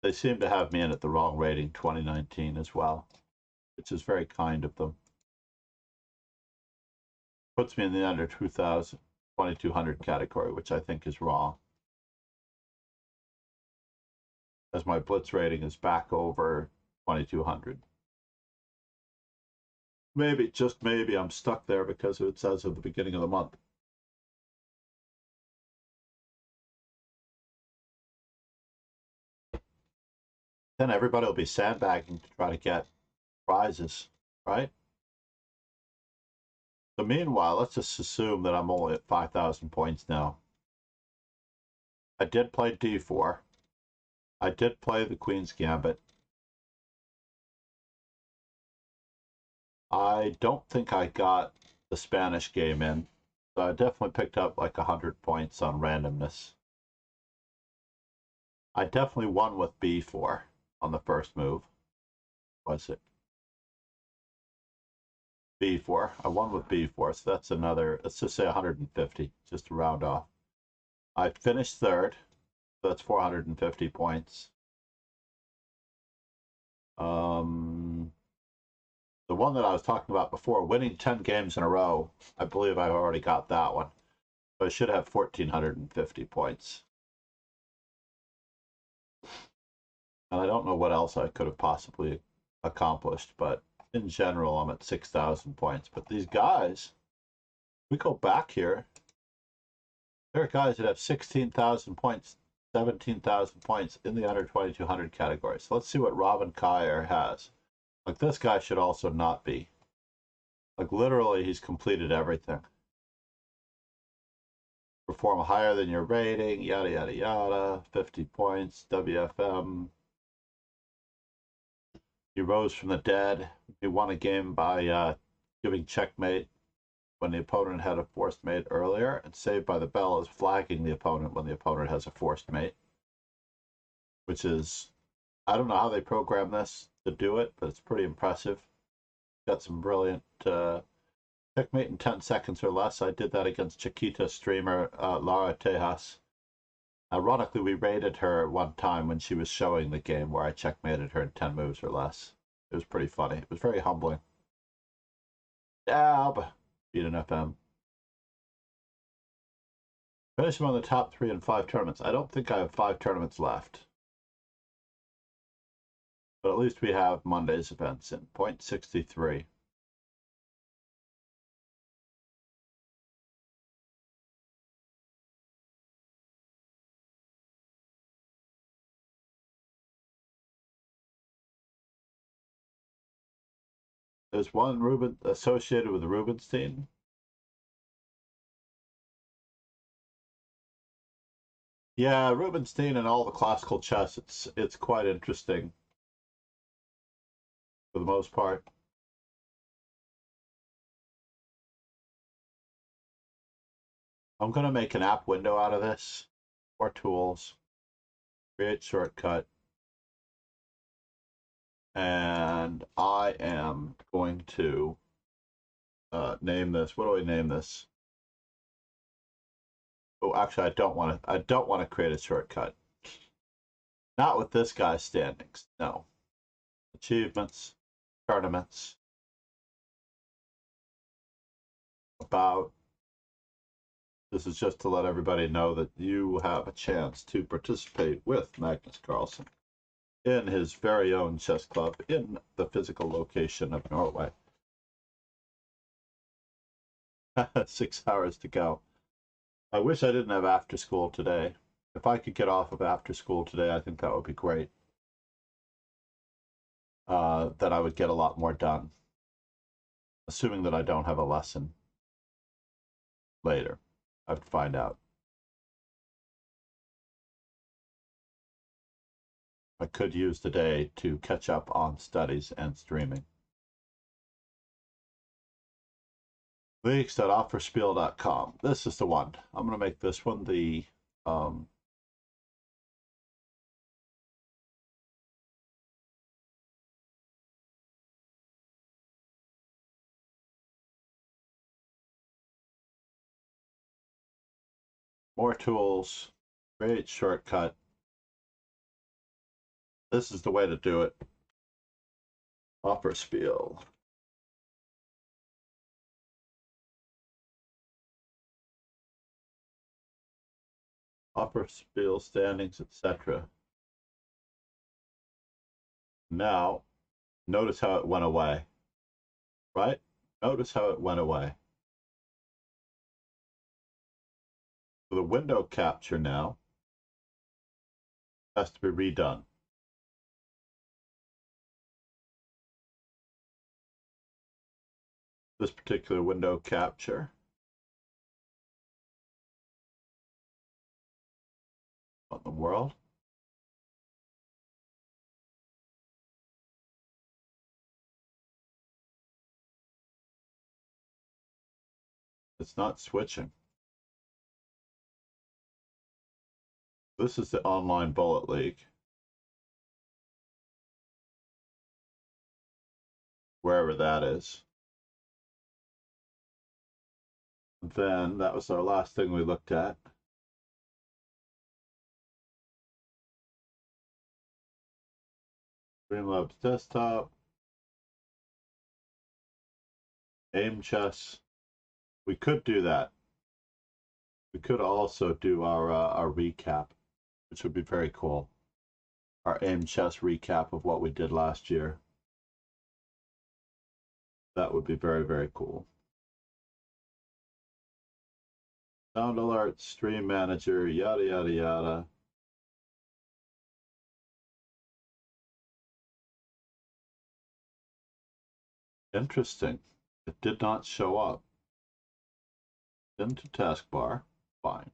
They seem to have me in at the wrong rating, 2019 as well, which is very kind of them. Puts me in the under 2,000, 2,200 category, which I think is wrong, as my blitz rating is back over 2,200. Maybe, just maybe, I'm stuck there because it says at the beginning of the month. Then everybody will be sandbagging to try to get prizes, right? So meanwhile, let's just assume that I'm only at 5,000 points now. I did play D4. I did play the Queen's Gambit. I don't think I got the Spanish game in, so I definitely picked up like 100 points on randomness. I definitely won with B4 on the first move. Was it? B4. I won with B4, so that's another, let's just say 150, just to round off. I finished third, so that's 450 points. The one that I was talking about before, winning 10 games in a row, I believe I already got that one. So I should have 1,450 points. And I don't know what else I could have possibly accomplished, but in general, I'm at 6,000 points. But these guys, we go back here, there are guys that have 16,000 points, 17,000 points in the under 2,200 category. So let's see what Robin Kyer has. Like, this guy should also not be. Like, literally, he's completed everything. For perform higher than your rating, yada, yada, yada, 50 points, WFM. You rose from the dead. You won a game by giving checkmate when the opponent had a forced mate earlier, and saved by the bell is flagging the opponent when the opponent has a forced mate, which is, I don't know how they program this to do it, but it's pretty impressive. Got some brilliant checkmate in 10 seconds or less. I did that against Chiquita streamer Lara Tejas. Ironically, we rated her one time when she was showing the game where I checkmated her in 10 moves or less. It was pretty funny. It was very humbling. Dab! Beat an FM. Finish among the top 3 in 5 tournaments. I don't think I have 5 tournaments left. But at least we have Monday's events in. 0.63. There's one Ruben associated with Rubinstein. Yeah, Rubinstein and all the classical chess, it's quite interesting for the most part. I'm going to make an app window out of this. More tools. Create shortcut. And I am going to name this. What do I name this? Oh, actually, I don't want to create a shortcut. Not with this guy's standings. No. Achievements, tournaments, about. This is just to let everybody know that you have a chance to participate with Magnus Carlsen in his very own chess club in the physical location of Norway. 6 hours to go. I wish I didn't have after school today. If I could get off of after school today, I think that would be great. Then I would get a lot more done. Assuming that I don't have a lesson later. I have to find out. I could use the day to catch up on studies and streaming. Leaks.offerspiel.com. This is the one. I'm going to make this one the more tools, create shortcut. This is the way to do it. Offer spiel. Offer spiel standings, etc. Now, notice how it went away. Right? Notice how it went away. So the window capture now has to be redone. This particular window capture. What in the world? It's not switching. This is the online bullet league. Wherever that is. Then that was our last thing we looked at. Streamlabs desktop. Aim chess. We could do that. We could also do our recap, which would be very cool. Our aim chess recap of what we did last year. That would be very, very cool. Sound alert, stream manager, yada, yada, yada. Interesting. It did not show up. Into taskbar. Fine.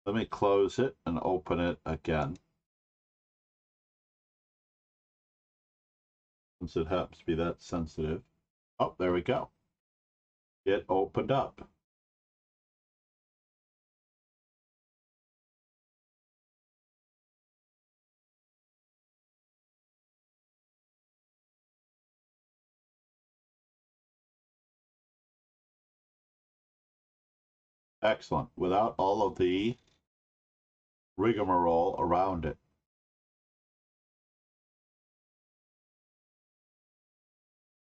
Let me close it and open it again. Since it happens to be that sensitive. Oh, there we go. It opened up. Excellent. Without all of the rigmarole around it.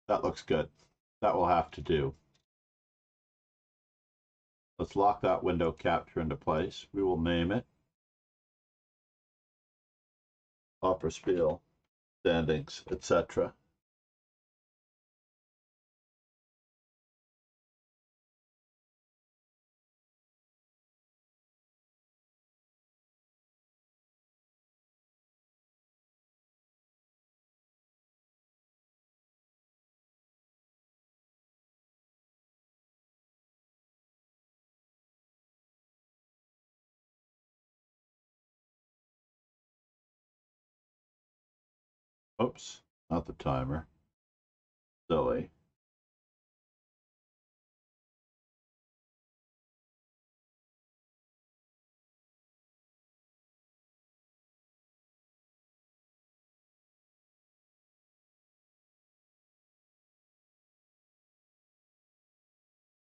That looks good. That will have to do. Let's lock that window capture into place. We will name it Opera Spiel, Standings, etc. Oops, not the timer. Silly.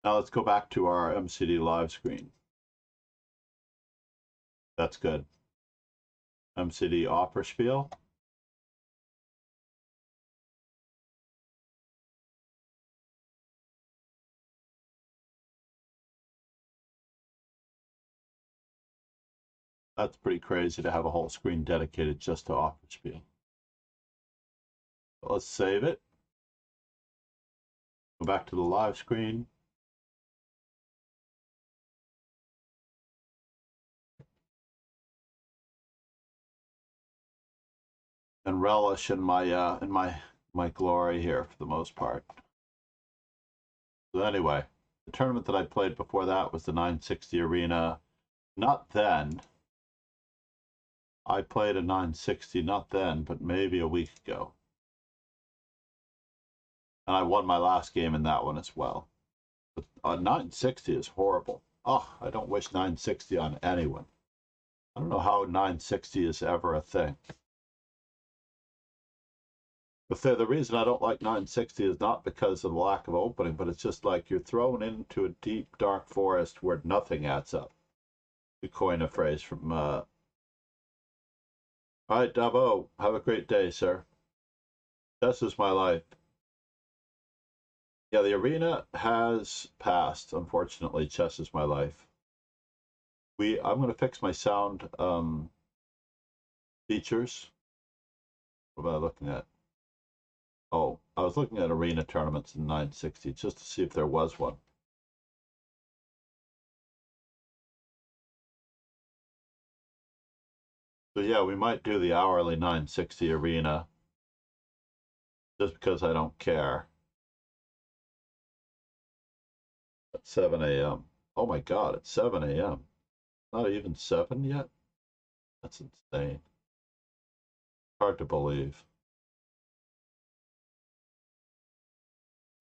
Now let's go back to our MCD live screen. That's good. MCD Opera Spiel. That's pretty crazy to have a whole screen dedicated just to Opera Spiel. Let's save it. Go back to the live screen. And relish in my glory here for the most part. So anyway, the tournament that I played before that was the 960 Arena. Not then. I played a 960 not then, but maybe a week ago. And I won my last game in that one as well. But 960 is horrible. Oh, I don't wish 960 on anyone. I don't know how 960 is ever a thing. But the reason I don't like 960 is not because of the lack of opening, but it's just like you're thrown into a deep, dark forest where nothing adds up. To coin a phrase from... All right, Davo, have a great day, sir. This is my life. Yeah, the arena has passed, unfortunately. Chess is my life. I'm going to fix my sound features. What am I looking at? Oh, I was looking at arena tournaments in 960 just to see if there was one. So yeah, we might do the hourly 960 arena just because I don't care. At 7 a.m. Oh my God, it's 7 a.m. Not even 7 yet? That's insane. Hard to believe.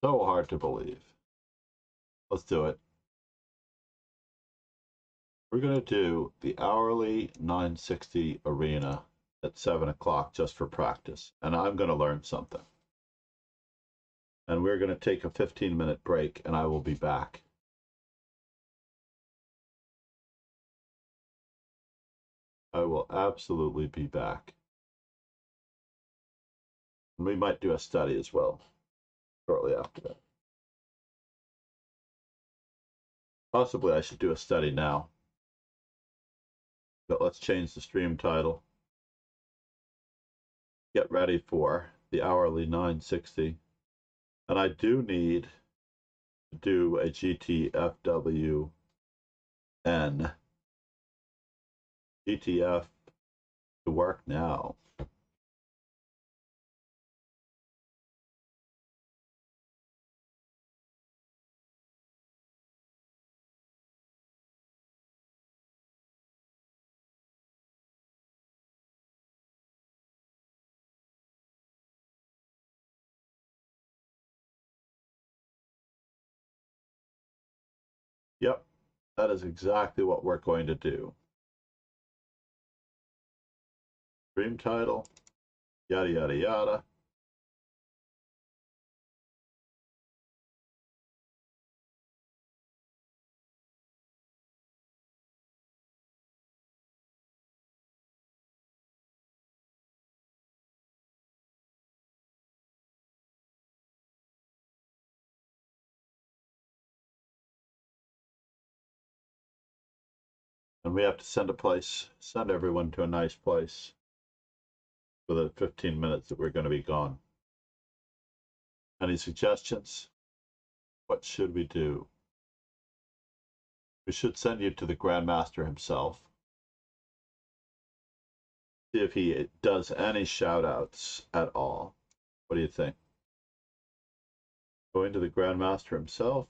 So hard to believe. Let's do it. We're going to do the hourly 960 arena at 7 o'clock just for practice. And I'm going to learn something. And we're going to take a 15-minute break and I will be back. I will absolutely be back. And we might do a study as well shortly after that. Possibly I should do a study now. But let's change the stream title. Get ready for the hourly 960. And I do need to do a GTFWN. GTF to work now. Yep, that is exactly what we're going to do. Stream title, yada, yada, yada. And we have to send everyone to a nice place for the 15 minutes that we're going to be gone. Any suggestions? What should we do? We should send you to the Grandmaster himself. See if he does any shout outs at all. What do you think? Going to the Grandmaster himself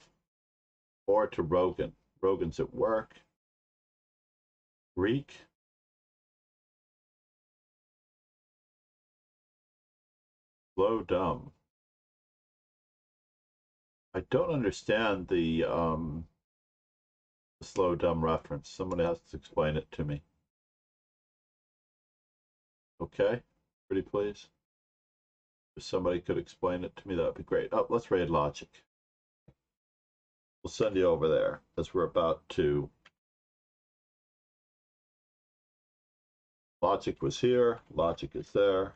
or to Rogan? Rogan's at work. Greek. Slow dumb. I don't understand the slow dumb reference. Somebody has to explain it to me. Okay, pretty please. If somebody could explain it to me, that would be great. Oh, let's raid Logic. We'll send you over there as we're about to. Logic was here. Logic is there.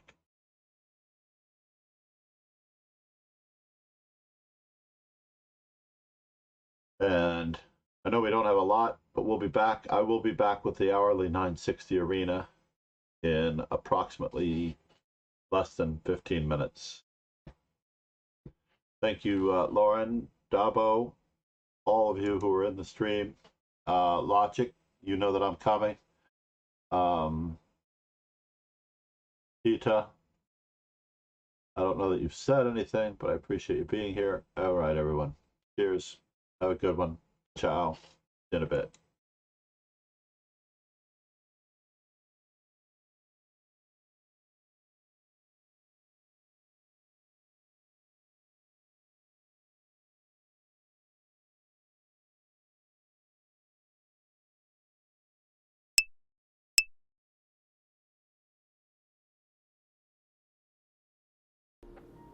And I know we don't have a lot, but we'll be back. I will be back with the hourly 960 arena in approximately less than 15 minutes. Thank you, Lauren, Dabo, all of you who are in the stream. Logic, you know that I'm coming. Peter, I don't know that you've said anything, but I appreciate you being here. All right, everyone. Cheers. Have a good one. Ciao. In a bit.